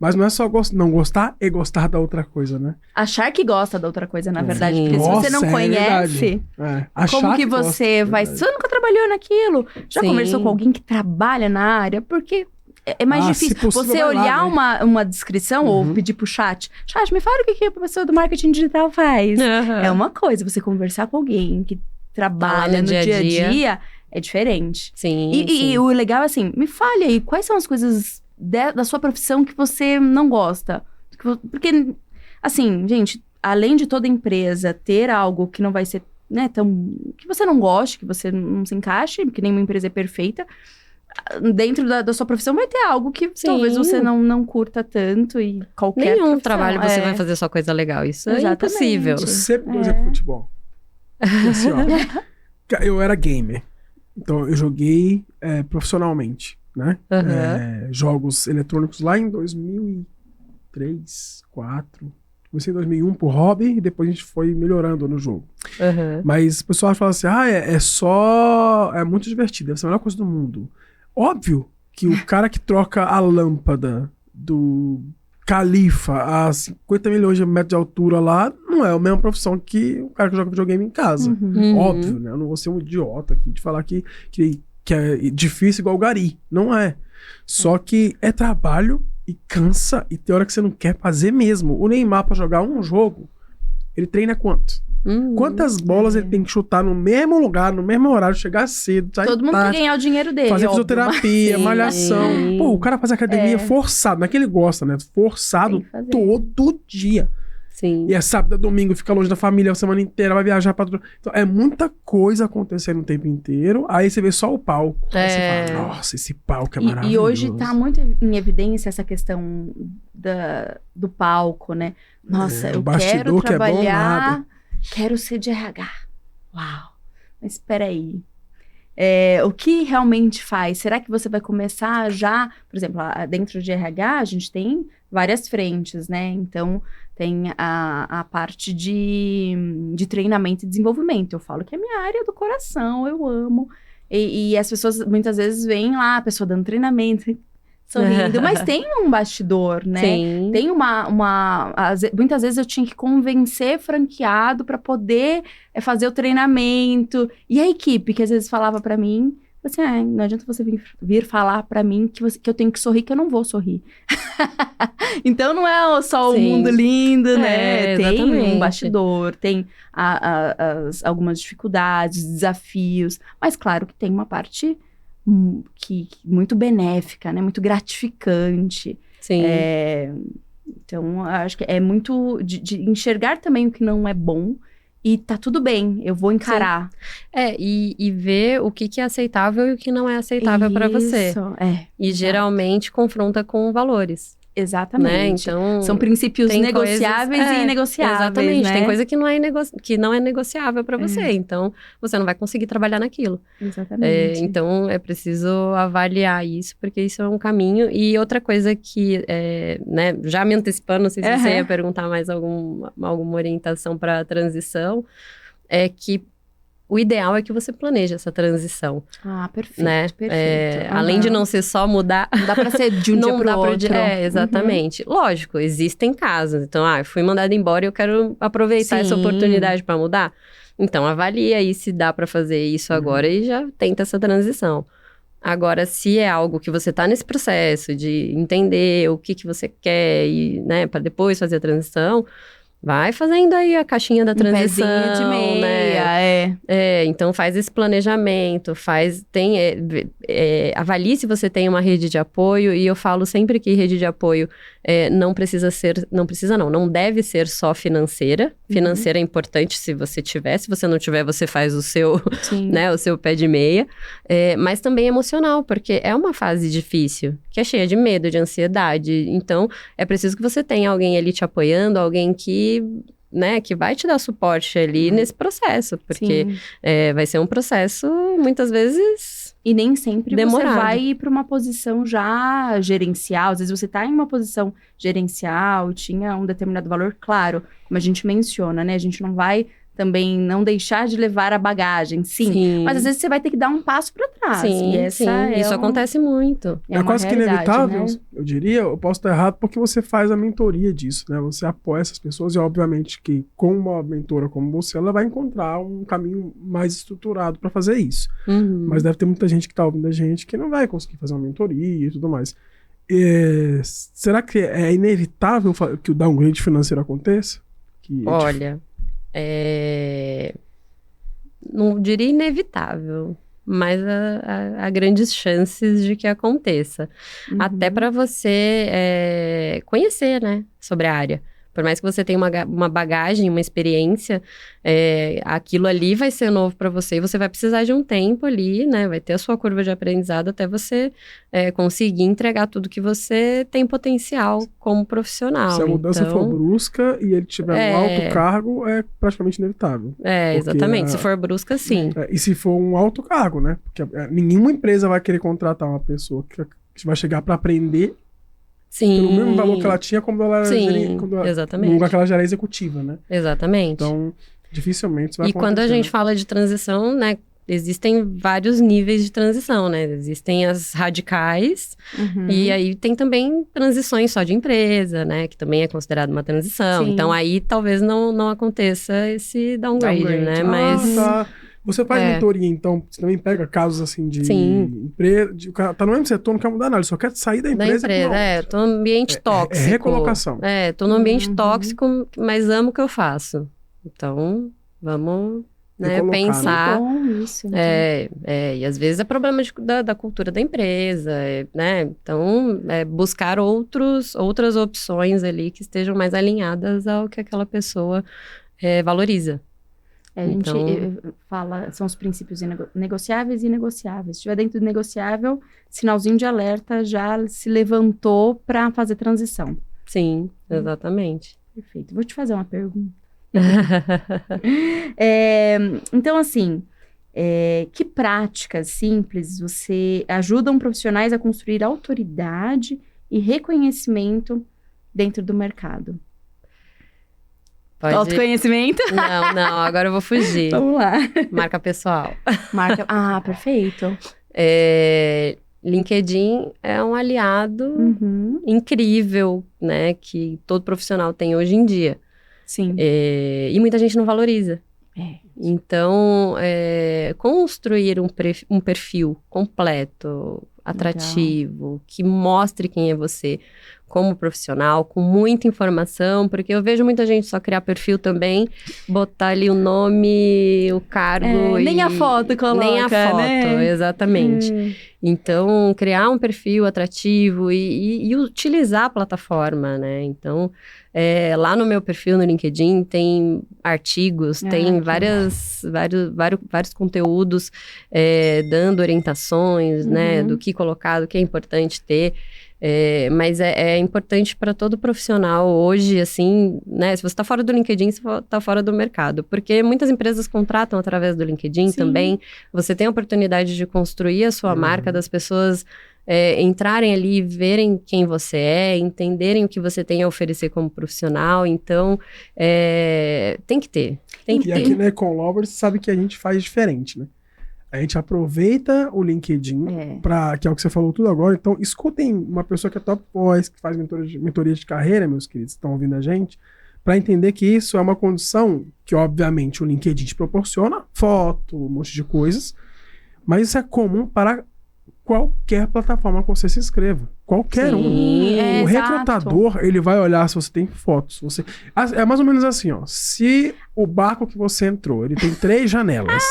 Mas não é só não gostar, é gostar da outra coisa, né? Achar que gosta da outra coisa, na verdade. Porque Nossa, se você não conhece, como que você vai... Você nunca trabalhou naquilo. Já conversou com alguém que trabalha na área? Porque é mais difícil. Possível, você olhar uma descrição ou pedir pro chat. Chat, me fala o que a pessoa do marketing digital faz. É uma coisa, você conversar com alguém que trabalha no dia a dia é diferente. Sim, e o legal é assim, me fale aí, quais são as coisas da sua profissão que você não gosta? Porque, assim, gente, além de toda empresa ter algo que não vai ser, né, que você não goste, que você não se encaixe, que nenhuma empresa é perfeita, dentro da sua profissão vai ter algo que talvez você não curta tanto e qualquer Nenhum trabalho você vai fazer só coisa legal. Isso é impossível. Eu sempre dou exemplo de futebol. Assim, ó, eu era gamer. Então, eu joguei profissionalmente, né? Jogos eletrônicos lá em 2003, 2004. Comecei em 2001 por hobby e depois a gente foi melhorando no jogo. Mas o pessoal fala assim, é muito divertido, deve ser a melhor coisa do mundo. Óbvio que o cara que troca a lâmpada do Califa a 50 milhões de metros de altura lá, não é a mesma profissão que o cara que joga videogame em casa. Óbvio, né? Eu não vou ser um idiota aqui de falar que é difícil igual o Gari. Não é. Só que é trabalho e cansa e tem hora que você não quer fazer mesmo. O Neymar, pra jogar um jogo, ele treina quanto? Quantas bolas ele tem que chutar no mesmo lugar, no mesmo horário, chegar cedo, sair todo mundo quer ganhar o dinheiro dele. Fazer fisioterapia, malhação. Pô, o cara faz academia forçado, não é que ele gosta, né? Forçado todo dia. Sim. E é sábado, é domingo, fica longe da família a semana inteira, vai viajar pra... Então, é muita coisa acontecendo o tempo inteiro. Aí você vê só o palco. Aí você fala, nossa, esse palco é maravilhoso. E hoje tá muito em evidência essa questão do palco, né? Nossa, eu quero trabalhar, quero ser de RH. Uau! Mas espera aí. O que realmente faz? Será que você vai começar já... Por exemplo, dentro de RH, a gente tem várias frentes, né? Então, tem a parte de treinamento e desenvolvimento. Eu falo que é minha área do coração, eu amo. E as pessoas, muitas vezes, veem lá a pessoa dando treinamento, sorrindo. Mas tem um bastidor, né? Sim. Tem muitas vezes eu tinha que convencer franqueado para poder fazer o treinamento. E a equipe, que às vezes falava para mim, assim, não adianta você vir falar para mim que eu tenho que sorrir, que eu não vou sorrir. Então não é só o mundo lindo, né? Tem um bastidor, tem algumas dificuldades, desafios, mas claro que tem uma parte muito benéfica, né? Muito gratificante. Sim. Então, acho que é muito de enxergar também o que não é bom. E tá tudo bem, eu vou encarar. E ver o que é aceitável e o que não é aceitável para você. E geralmente confronta com valores. Exatamente. Né? Então, são princípios negociáveis e inegociáveis. Exatamente. Né? Tem coisa que não é negociável para você. Então, você não vai conseguir trabalhar naquilo. Exatamente. Então, é preciso avaliar isso, porque isso é um caminho. E outra coisa que, né, já me antecipando, não sei se você ia perguntar mais alguma orientação para a transição, é que o ideal é que você planeje essa transição. Perfeito, né? perfeito. Além de não ser só mudar... Não dá pra ser de um dia pro outro. Exatamente. Lógico, existem casos. Então, fui mandada embora e eu quero aproveitar essa oportunidade para mudar. Então, avalia aí se dá para fazer isso agora e já tenta essa transição. Agora, se é algo que você está nesse processo de entender o que você quer e, né, para depois fazer a transição, vai fazendo aí a caixinha da transição, pezinho de meia, então faz esse planejamento, avalie se você tem uma rede de apoio, e eu falo sempre que rede de apoio não deve ser só financeira. Financeira é importante se você tiver, se você não tiver, você faz o seu, né, o seu pé de meia, mas também emocional, porque é uma fase difícil, que é cheia de medo, de ansiedade, então é preciso que você tenha alguém ali te apoiando, alguém que vai te dar suporte ali nesse processo, porque vai ser um processo, muitas vezes, e nem sempre demorado. Você vai ir para uma posição já gerencial. Às vezes você está em uma posição gerencial, tinha um determinado valor, claro, como a gente menciona, né? A gente não vai também não deixar de levar a bagagem, sim. Mas às vezes você vai ter que dar um passo para trás. Sim, isso acontece muito. É quase que inevitável, né? Eu diria, eu posso estar errado, porque você faz a mentoria disso, né? Você apoia essas pessoas e, obviamente, que com uma mentora como você, ela vai encontrar um caminho mais estruturado para fazer isso. Mas deve ter muita gente que está ouvindo a gente que não vai conseguir fazer uma mentoria e tudo mais. Será que é inevitável que o downgrade financeiro aconteça? Olha... não diria inevitável, mas há grandes chances de que aconteça. Até para você conhecer, né, sobre a área. Por mais que você tenha uma bagagem, uma experiência, aquilo ali vai ser novo para você e você vai precisar de um tempo ali, né? Vai ter a sua curva de aprendizado até você conseguir entregar tudo que você tem potencial como profissional. Se a mudança for brusca e ele tiver um alto cargo, é praticamente inevitável. Exatamente. Se for brusca, sim. E se for um alto cargo, né? Porque nenhuma empresa vai querer contratar uma pessoa que vai chegar para aprender pelo mesmo valor que ela tinha quando ela era exatamente. No lugar que ela já era executiva, né? Exatamente. Então, dificilmente isso vai acontecer. E quando a gente fala de transição, né, existem vários níveis de transição, né? Existem as radicais, e aí tem também transições só de empresa, né? Que também é considerado uma transição. Sim. Então, aí talvez não aconteça esse downgrade, né? Mas... tá. Você faz mentoria, então, você também pega casos assim de empresa, o cara tá no mesmo setor, não quer mudar nada, ele só quer sair da empresa. Tô no ambiente tóxico. É recolocação. Tô no ambiente tóxico, mas amo o que eu faço. Então, vamos pensar. Bom isso, então. E às vezes é problema da cultura da empresa, né? Então, buscar outras opções ali que estejam mais alinhadas ao que aquela pessoa valoriza. A gente fala, são os princípios negociáveis e inegociáveis. Se estiver dentro do negociável, sinalzinho de alerta já se levantou para fazer transição. Sim, exatamente. Perfeito. Vou te fazer uma pergunta. Então, assim, que práticas simples você ajudam profissionais a construir autoridade e reconhecimento dentro do mercado? Autoconhecimento? Não, agora eu vou fugir. Vamos lá. Marca pessoal. Perfeito. LinkedIn é um aliado incrível, né? Que todo profissional tem hoje em dia. Sim. E muita gente não valoriza. Então, construir um perfil completo, atrativo, que mostre quem é você como profissional, com muita informação, porque eu vejo muita gente só criar perfil também, botar ali o nome, o cargo nem a foto coloca, nem a foto, né? Exatamente. Então, criar um perfil atrativo e utilizar a plataforma, né? Então, lá no meu perfil no LinkedIn tem artigos, tem vários conteúdos dando orientações, né? Do que colocar, do que é importante ter. Mas é importante para todo profissional hoje, assim, né? Se você está fora do LinkedIn, você está fora do mercado. Porque muitas empresas contratam através do LinkedIn também. Você tem a oportunidade de construir a sua marca, das pessoas entrarem ali, verem quem você é, entenderem o que você tem a oferecer como profissional. Então, tem que ter. E aqui na Econ Lovers, sabe que a gente faz diferente, né? A gente aproveita o LinkedIn, que é o que você falou tudo agora. Então, escutem uma pessoa que é top voice, que faz mentoria de carreira, meus queridos, que estão ouvindo a gente, para entender que isso é uma condição que, obviamente, o LinkedIn te proporciona, foto, um monte de coisas, mas isso é comum para qualquer plataforma que você se inscreva. Qualquer um. O recrutador, ele vai olhar se você tem fotos. É mais ou menos assim, ó. Se o barco que você entrou, ele tem 3 janelas.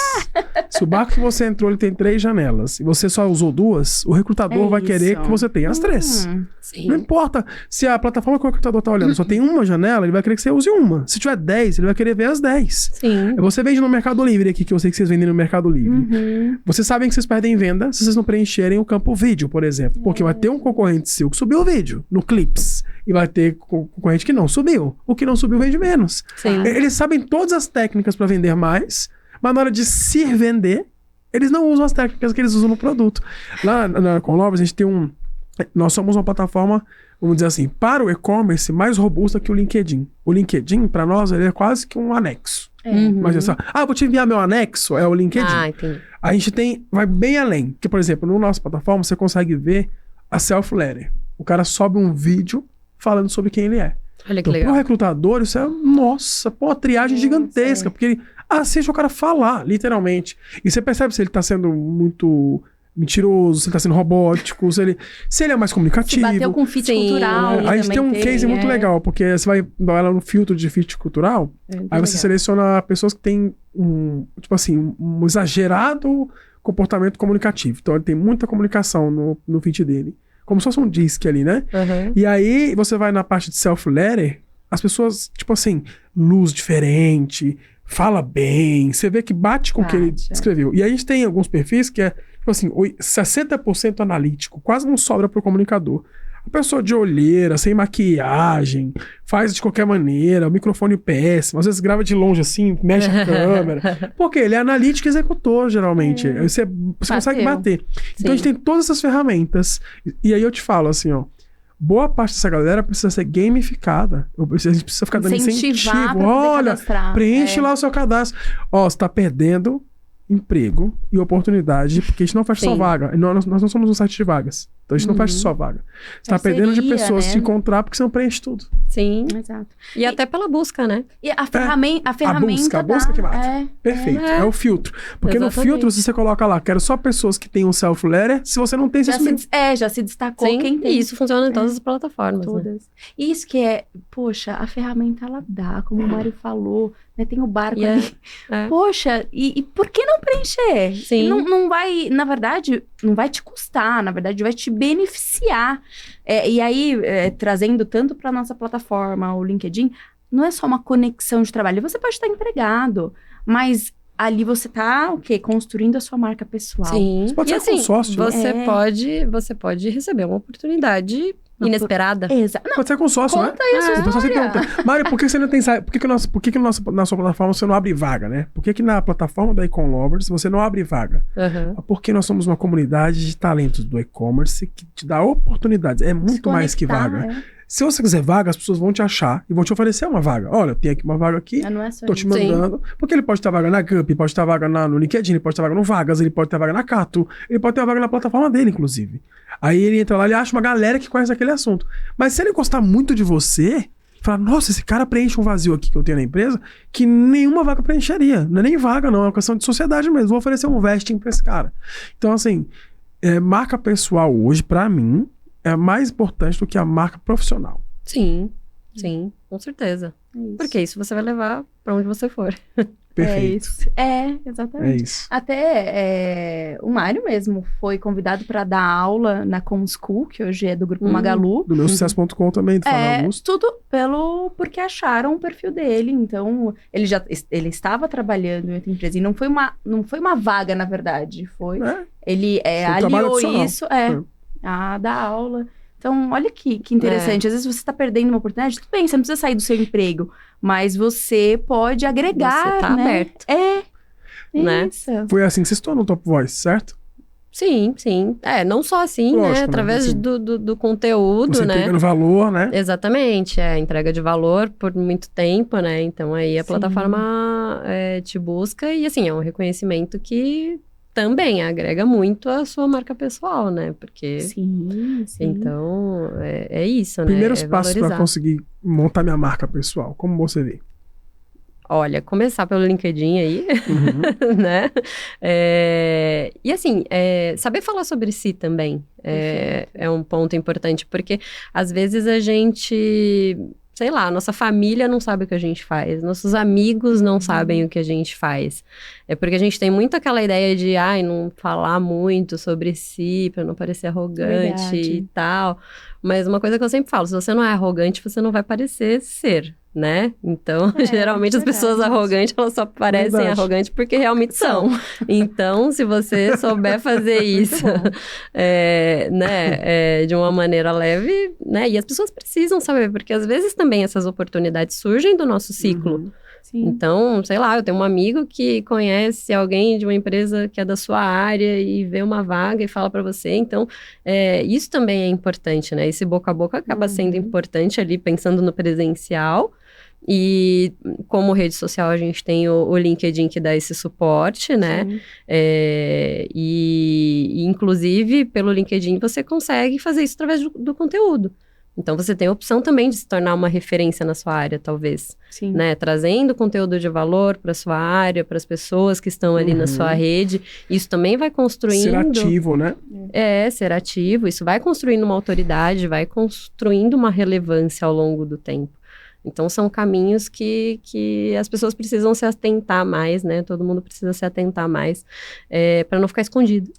Se o barco que você entrou, ele tem 3 janelas, e você só usou 2, o recrutador vai querer que você tenha as 3. Sim. Não importa se a plataforma que o recrutador tá olhando só tem uma janela, ele vai querer que você use uma. Se tiver 10, ele vai querer ver as 10. Sim. Você vende no Mercado Livre aqui, que eu sei que vocês vendem no Mercado Livre. Vocês sabem que vocês perdem venda se vocês não preencherem o campo vídeo, por exemplo. Porque vai ter um concorrente seu que subiu o vídeo no Clips. E vai ter concorrente que não subiu. O que não subiu vende menos. Sim. Eles sabem todas as técnicas para vender mais, mas na hora de se vender, eles não usam as técnicas que eles usam no produto. Lá na Econlovers, a gente tem nós somos uma plataforma, vamos dizer assim, para o e-commerce mais robusta que o LinkedIn. O LinkedIn, para nós, ele é quase que um anexo. Mas é só, vou te enviar meu anexo, é o LinkedIn. Entendi. A gente vai bem além. Que, por exemplo, no nossa plataforma, você consegue ver a self-letter. O cara sobe um vídeo falando sobre quem ele é. Olha que Então, legal. pro recrutador, isso é, nossa, uma triagem gigantesca. Porque ele assiste o cara falar, literalmente. E você percebe se ele tá sendo muito mentiroso, se ele tá sendo robótico, se ele é mais comunicativo. Se bateu com fit cultural. A gente tem um case muito legal, porque você vai dar ela no filtro de fit cultural, aí você seleciona pessoas que têm um exagerado comportamento comunicativo. Então ele tem muita comunicação no fit dele. Como se fosse um disc ali, né? E aí você vai na parte de self-letter, as pessoas, tipo assim, luz diferente, fala bem, você vê que bate com o que ele escreveu. E aí a gente tem alguns perfis que é, tipo assim, 60% analítico, quase não sobra pro comunicador. A pessoa de olheira, sem maquiagem, faz de qualquer maneira, o microfone péssimo, às vezes grava de longe assim, mexe a câmera. Porque ele é analítico e executor, geralmente. Você consegue bater. Então a gente tem todas essas ferramentas. E aí eu te falo assim, ó, boa parte dessa galera precisa ser gamificada. A gente precisa ficar dando incentivo. Olha, preenche lá o seu cadastro. Ó, você tá perdendo emprego e oportunidade, porque a gente não fecha só vaga. Nós não somos um site de vagas. Então a gente não fecha só vaga. Você tá perdendo de pessoas te encontrar porque você não preenche tudo. Sim. Exato. E até pela busca, né? E a ferramenta a busca que mata. Perfeito. É o filtro. Porque no filtro, se você coloca lá, quero só pessoas que tenham self-letter, se você não tem, você já se destacou quem tem. E isso funciona em todas as plataformas. Todas. Né? Isso que poxa, a ferramenta ela dá, como o Mário falou, né? Tem o barco ali. Poxa, e por que não preencher? Sim. Não vai, na verdade, não vai te custar, na verdade, vai te beneficiar. E aí, trazendo tanto para nossa plataforma, o LinkedIn, não é só uma conexão de trabalho. Você pode estar empregado, mas ali você tá, construindo a sua marca pessoal. Sim. Você pode ser consórcio. Você pode receber uma oportunidade inesperada. Exato. Pode ser consórcio, né? Conta isso, o pessoal sempre pergunta, Mário, por que você não tem site? Por que na sua plataforma você não abre vaga, né? Por que na plataforma da Econlovers você não abre vaga? Porque nós somos uma comunidade de talentos do e-commerce que te dá oportunidades. É muito mais que vaga. Se você quiser vaga, as pessoas vão te achar e vão te oferecer uma vaga. Olha, tem aqui uma vaga aqui, tô te mandando. Porque ele pode ter vaga na Gump, pode ter vaga no LinkedIn, ele pode ter vaga no Vagas, ele pode ter vaga na Cato, ele pode ter vaga na plataforma dele, inclusive. Aí ele entra lá, ele acha uma galera que conhece aquele assunto. Mas se ele gostar muito de você, fala, nossa, esse cara preenche um vazio aqui que eu tenho na empresa que nenhuma vaga preencheria. Não é nem vaga, não, é uma questão de sociedade mesmo. Vou oferecer um vesting pra esse cara. Então, assim, marca pessoal hoje, pra mim, é mais importante do que a marca profissional. Sim, com certeza. Porque isso você vai levar pra onde você for. Perfeito. Exatamente. É isso. Até o Mário mesmo foi convidado para dar aula na ComSchool, que hoje é do Grupo Magalu. Do meu sucesso.com também, do Flávio Augusto. Tudo porque acharam o perfil dele. Então, ele estava trabalhando em outra empresa. E não foi uma vaga, na verdade. Ele aliou isso a dar aula. Então, olha que interessante. Às vezes você está perdendo uma oportunidade, tudo bem, você não precisa sair do seu emprego, mas você pode agregar, você tá aberto. Né? Isso. Foi assim que você se tornou Top Voice, certo? Sim. Não só assim, lógico, né? Através assim, do conteúdo, você né? Entregando valor, né? Exatamente, entrega de valor por muito tempo, né? Então aí a plataforma te busca e assim, é um reconhecimento que também agrega muito a sua marca pessoal, né? Porque... Sim. Então, é isso, né? Primeiros passos para conseguir montar minha marca pessoal, como você vê? Olha, começar pelo LinkedIn aí, né? E assim, saber falar sobre si também é um ponto importante, porque às vezes a gente, sei lá, nossa família não sabe o que a gente faz, nossos amigos não sabem o que a gente faz. É porque a gente tem muito aquela ideia de, não falar muito sobre si, para não parecer arrogante e tal. Mas uma coisa que eu sempre falo, se você não é arrogante, você não vai parecer ser, né? Então, geralmente as pessoas arrogantes, elas só parecem arrogantes porque realmente são. Então, se você souber fazer isso, de uma maneira leve, né? E as pessoas precisam saber, porque às vezes também essas oportunidades surgem do nosso ciclo. Sim. Então, sei lá, eu tenho um amigo que conhece alguém de uma empresa que é da sua área e vê uma vaga e fala para você. Então, isso também é importante, né? Esse boca a boca acaba sendo importante ali, pensando no presencial. E como rede social, a gente tem o LinkedIn que dá esse suporte, né? E inclusive, pelo LinkedIn, você consegue fazer isso através do conteúdo. Então, você tem a opção também de se tornar uma referência na sua área, talvez. Sim. Né? Trazendo conteúdo de valor para sua área, para as pessoas que estão ali na sua rede. Isso também vai construindo... Ser ativo, né? Ser ativo. Isso vai construindo uma autoridade, vai construindo uma relevância ao longo do tempo. Então, são caminhos que as pessoas precisam se atentar mais, né? Todo mundo precisa se atentar mais para não ficar escondido.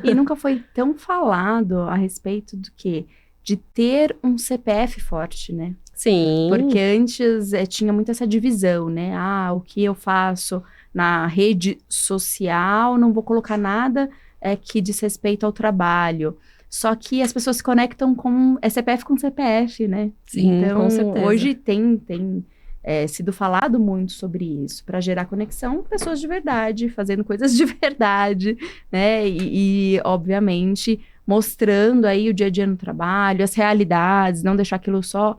E nunca foi tão falado a respeito do quê? De ter um CPF forte, né? Sim. Porque antes tinha muito essa divisão, né? O que eu faço na rede social, não vou colocar nada que diz respeito ao trabalho. Só que as pessoas se conectam com CPF com CPF, né? Sim, então, com certeza. Hoje tem sido falado muito sobre isso, para gerar conexão, pessoas de verdade, fazendo coisas de verdade, né? E obviamente, mostrando aí o dia a dia no trabalho, as realidades, não deixar aquilo só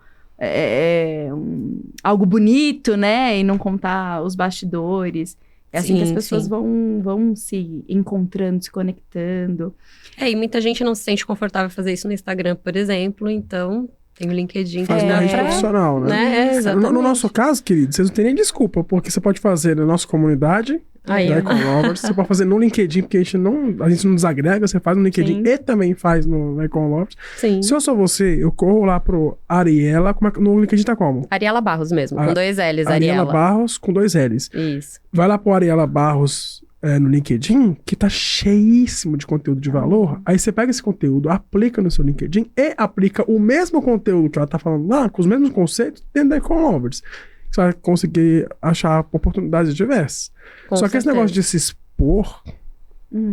algo bonito, né? E não contar os bastidores. É assim que as pessoas vão se encontrando, se conectando. E muita gente não se sente confortável fazer isso no Instagram, por exemplo, então tem o LinkedIn. Faz na rede profissional, né? Exatamente. No nosso caso, querido, vocês não têm nem desculpa, porque você pode fazer na nossa comunidade, Econ-Lovers, você pode fazer no LinkedIn, porque a gente não desagrega, você faz no LinkedIn e também faz no Econ-Lovers. Sim. Se eu sou você, eu corro lá pro Ariela, no LinkedIn tá como? Ariela Barros mesmo, com 2 L's, Ariela. Ariela Barros com 2 L's. Isso. Vai lá pro Ariela Barros no LinkedIn, que tá cheíssimo de conteúdo de valor. Aí você pega esse conteúdo, aplica no seu LinkedIn e aplica o mesmo conteúdo que ela tá falando lá, com os mesmos conceitos, dentro da Econ-Lovers. Você vai conseguir achar oportunidades diversas. Só que esse negócio de se expor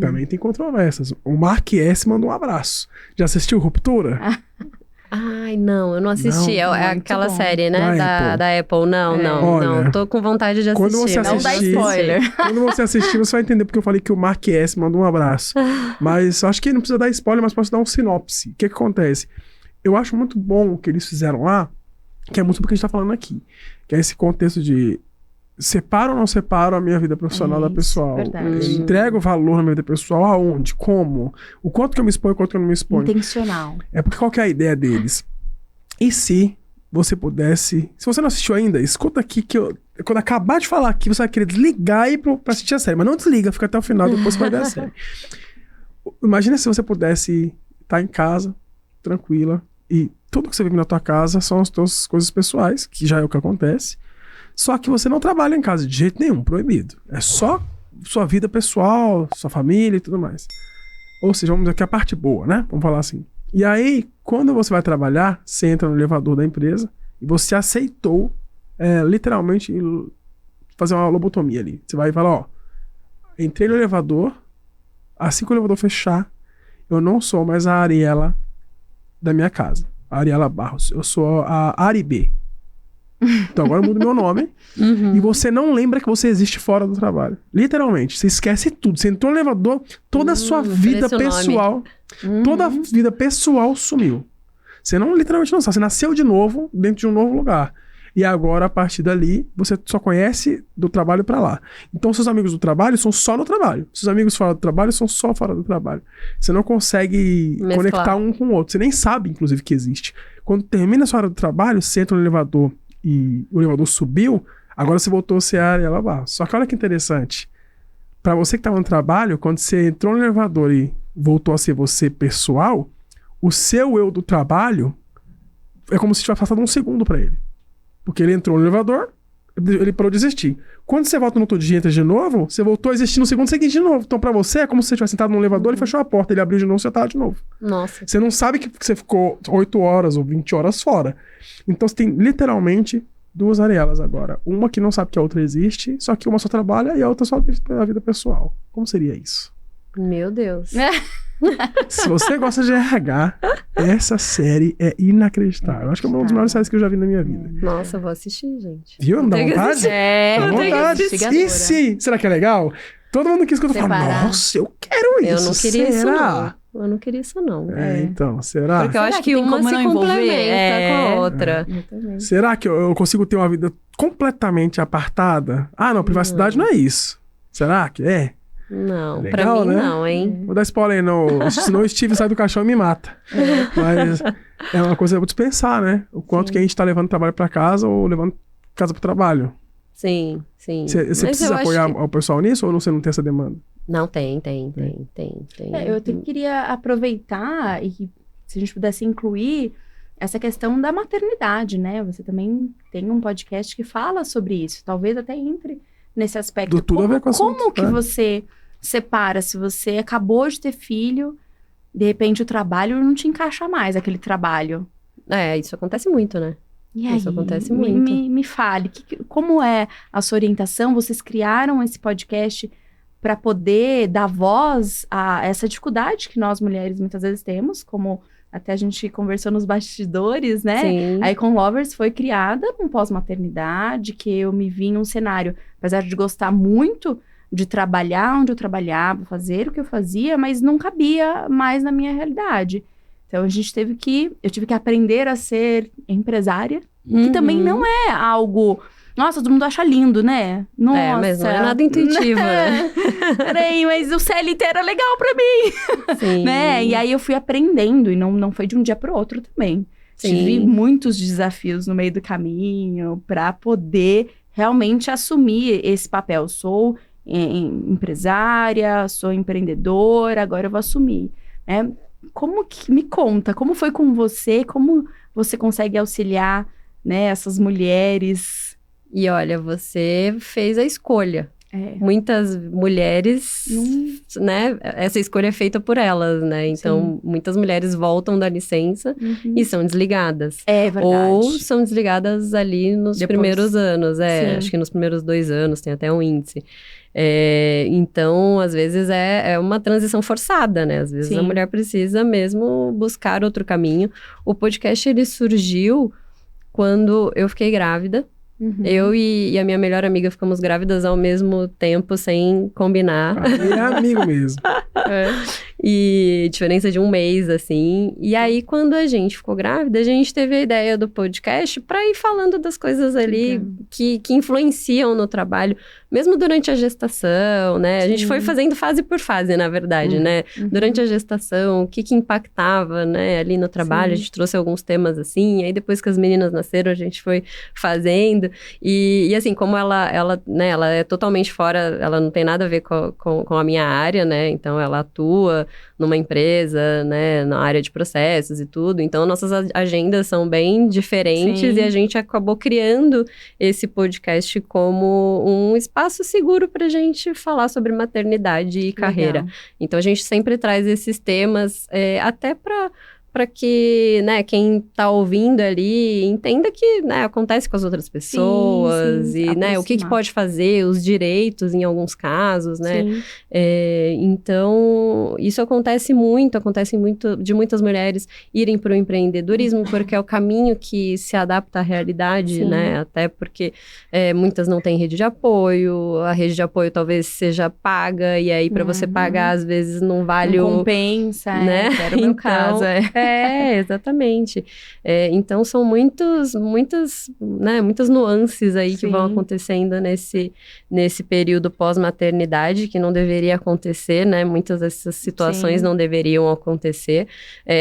também tem controvérsias. O Mark S. mandou um abraço. Já assistiu Ruptura? Ai, não, eu não assisti. Não, é aquela série, né? Da Da Apple. Não, Olha, tô com vontade de assistir. Quando você não dá assistir, spoiler. Quando você assistir, você vai entender porque eu falei que o Mark S. mandou um abraço. Mas acho que não precisa dar spoiler, mas posso dar um sinopse. O que acontece? Eu acho muito bom o que eles fizeram lá, que é muito do que a gente tá falando aqui. Que é esse contexto de separo ou não separo a minha vida profissional da pessoal. Verdade. Eu entrego valor na minha vida pessoal, aonde, como, o quanto que eu me exponho, o quanto que eu não me exponho. Intencional. É porque qual que é a ideia deles? E se você pudesse... Se você não assistiu ainda, escuta aqui que quando acabar de falar aqui, você vai querer desligar e ir pra assistir a série. Mas não desliga, fica até o final, depois você vai ver a série. Imagina se você pudesse estar em casa, tranquila, e tudo que você vive na tua casa são as tuas coisas pessoais, que já é o que acontece. Só que você não trabalha em casa de jeito nenhum, proibido. É só sua vida pessoal, sua família e tudo mais. Ou seja, vamos dizer que é a parte boa, né? Vamos falar assim. E aí, quando você vai trabalhar, você entra no elevador da empresa e você aceitou, literalmente, fazer uma lobotomia ali. Você vai falar, entrei no elevador, assim que o elevador fechar, eu não sou mais a Ariela da minha casa. A Ariela Barros. Eu sou a Ari B. Então agora eu mudo meu nome. E você não lembra que você existe fora do trabalho. Literalmente. Você esquece tudo. Você entrou no elevador, toda a sua vida pessoal. Toda a vida pessoal sumiu. Você não literalmente não sabe. Você nasceu de novo dentro de um novo lugar. E agora, a partir dali, você só conhece do trabalho pra lá. Então, seus amigos do trabalho são só no trabalho. Seus amigos fora do trabalho são só fora do trabalho. Você não consegue conectar um com o outro. Você nem sabe, inclusive, que existe. Quando termina a sua hora do trabalho, você entra no elevador e o elevador subiu, Agora você voltou a ser a Ariela Barros. Só que olha que interessante. Pra você que estava no trabalho, quando você entrou no elevador e voltou a ser você pessoal, o seu eu do trabalho é como se tivesse passado um segundo pra ele. Porque ele entrou no elevador, ele parou de existir. Quando você volta no outro dia e entra de novo, você voltou a existir no segundo seguinte de novo. Então pra você é como se você tivesse sentado no elevador e fechou a porta, ele abriu de novo e você tava de novo. Nossa. Você não sabe que você ficou 8 horas ou 20 horas fora. Então você tem literalmente 2 Arielas agora. Uma que não sabe que a outra existe, só que uma só trabalha e a outra só vive a vida pessoal. Como seria isso? Meu Deus. Se você gosta de RH, essa série é inacreditável. Eu acho que é uma das maiores séries que eu já vi na minha vida. Nossa, eu vou assistir, gente. Viu? Não dá Tem que vontade? assistir. Dá vontade. E se? Será que é legal? Todo mundo que escuta fala, Separar. nossa, eu quero isso. Eu não queria isso, Será? não. Eu não queria isso, não. Então, será? Porque eu Será acho que que tem uma como se não envolver? complementa com a outra. Eu também. Será que eu consigo ter uma vida completamente apartada? Ah, não, privacidade não é isso. Será que é? Não, Legal, pra mim né? não, hein? Vou dar spoiler aí, não. Senão o Steve sai do caixão e me mata. Mas é uma coisa pra pensar, né? O quanto que a gente tá levando trabalho pra casa ou levando casa pro trabalho. Sim, sim. Você Mas precisa eu acho apoiar que- o pessoal nisso ou você não tem essa demanda? Não, tem. Eu até queria aproveitar e se a gente pudesse incluir essa questão da maternidade, né? Você também tem um podcast que fala sobre isso. Talvez até entre nesse aspecto. Do tudo a ver com o assunto, Como que né? você separa se você acabou de ter filho, de repente o trabalho não te encaixa mais, aquele trabalho? É, isso acontece muito, né? E aí, Isso acontece me, muito. Me fale, como é a sua orientação? Vocês criaram esse podcast para poder dar voz a essa dificuldade que nós mulheres muitas vezes temos, como até a gente conversou nos bastidores, né? Sim. A Icon Lovers foi criada com pós-maternidade, que eu me vi num cenário, apesar de gostar muito de trabalhar onde eu trabalhava, fazer o que eu fazia, mas não cabia mais na minha realidade. Então eu tive que aprender a ser empresária, que também não é algo, nossa, todo mundo acha lindo, né? Nossa. É, mas não é nada intuitivo, né? Peraí, mas o CLT era legal pra mim, Sim. né? E aí eu fui aprendendo, e não foi de um dia pro outro também. Sim. Tive muitos desafios no meio do caminho para poder realmente assumir esse papel. Sou empresária, sou empreendedora, agora eu vou assumir, né? Me conta, como foi com você? Como você consegue auxiliar, né, essas mulheres? E olha, você fez a escolha. É. Muitas mulheres, né? Essa escolha é feita por elas, né? Então, muitas mulheres voltam da licença e são desligadas. É verdade. Ou são desligadas ali nos Depois. primeiros anos. Sim. Acho que nos primeiros 2 anos tem até um índice. Então, às vezes é uma transição forçada, né? Às vezes Sim. a mulher precisa mesmo buscar outro caminho. O podcast, ele surgiu quando eu fiquei grávida. Eu e a minha melhor amiga ficamos grávidas ao mesmo tempo, sem combinar. É amigo mesmo. E diferença de 1 mês, assim. E aí, quando a gente ficou grávida, a gente teve a ideia do podcast para ir falando das coisas ali que influenciam no trabalho, mesmo durante a gestação, né? A gente foi fazendo fase por fase, na verdade, né? Durante a gestação, o que impactava, né, ali no trabalho. A gente trouxe alguns temas assim, aí depois que as meninas nasceram, a gente foi fazendo. E assim, como ela é totalmente fora, ela não tem nada a ver com a minha área, né? Então, ela atua numa empresa, né, na área de processos e tudo. Então, nossas agendas são bem diferentes. Sim. E a gente acabou criando esse podcast como um espaço seguro pra gente falar sobre maternidade e carreira. Legal. Então, a gente sempre traz esses temas até para que, né, quem tá ouvindo ali entenda que, né, acontece com as outras pessoas sim, e, né, o que aproximar. pode fazer, os direitos em alguns casos, né? Sim. Então, isso acontece muito de muitas mulheres irem para o empreendedorismo, porque é o caminho que se adapta à realidade, Sim. né? Até porque muitas não têm rede de apoio, a rede de apoio talvez seja paga, e aí para você pagar, às vezes não vale Não o... compensa, né? que era o meu Então, caso. Exatamente. Então, são muitas nuances aí que vão acontecendo nesse período pós-maternidade, que não deveria acontecer, né? Muitas dessas situações não deveriam acontecer.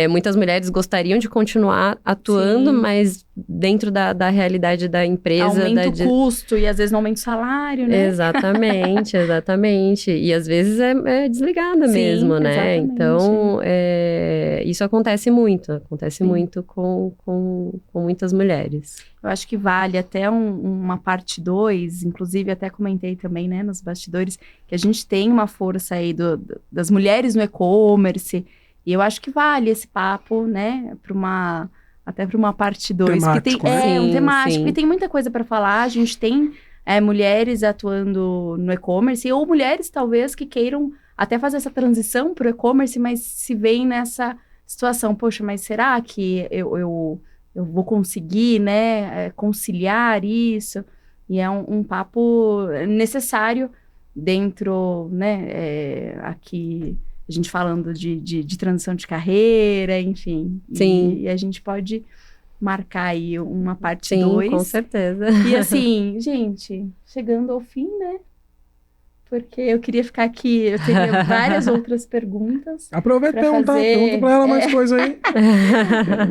Muitas mulheres gostariam de continuar atuando, mas dentro da realidade da empresa... Aumenta o custo e às vezes não aumenta o salário, né? Exatamente. E às vezes é desligada mesmo, né? Exatamente. Então, isso acontece muito com muitas mulheres. Eu acho que vale até uma parte 2, inclusive até comentei também, né, nos bastidores, que a gente tem uma força aí das mulheres no e-commerce, e eu acho que vale esse papo, né, até para uma parte 2. Temático, que tem, né? um temático, e tem muita coisa para falar. A gente tem mulheres atuando no e-commerce, ou mulheres talvez que queiram até fazer essa transição para o e-commerce, mas se veem nessa situação, poxa, mas será que eu vou conseguir, né, conciliar isso? E é um papo necessário dentro, né, aqui a gente falando de transição de carreira, enfim. Sim. E a gente pode marcar aí uma parte 2. Sim, com certeza. E assim, gente, chegando ao fim, né? Porque eu queria ficar aqui, eu teria várias outras perguntas. Aproveita e pergunta pra ela mais coisa aí.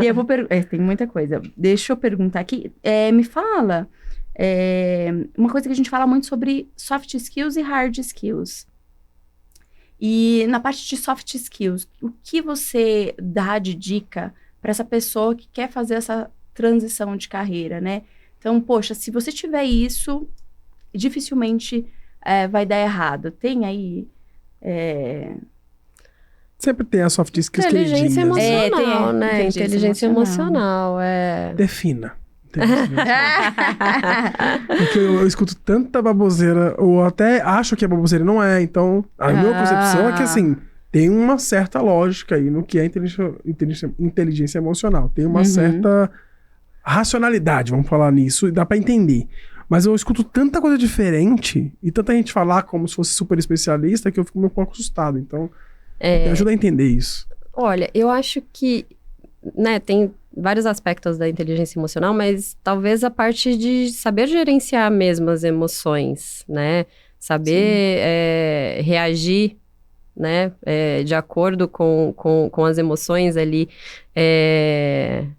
E eu vou tem muita coisa. Deixa eu perguntar aqui. Me fala, uma coisa que a gente fala muito sobre soft skills e hard skills. E na parte de soft skills, o que você dá de dica para essa pessoa que quer fazer essa transição de carreira, né? Então, poxa, se você tiver isso, dificilmente vai dar errado. Tem aí... Sempre tem a soft skills inteligência emocional, né? né? Inteligência emocional. Defina. Porque eu escuto tanta baboseira, ou até acho que é baboseira, não é. Então, a minha concepção é que, assim, tem uma certa lógica aí no que é inteligência emocional. Tem uma certa racionalidade, vamos falar nisso, e dá pra entender. Mas eu escuto tanta coisa diferente, e tanta gente falar como se fosse super especialista, que eu fico meio pouco assustado. Então, me ajuda a entender isso. Olha, eu acho que, né, tem vários aspectos da inteligência emocional, mas talvez a parte de saber gerenciar mesmo as emoções, né? Saber reagir, né? De acordo com as emoções ali.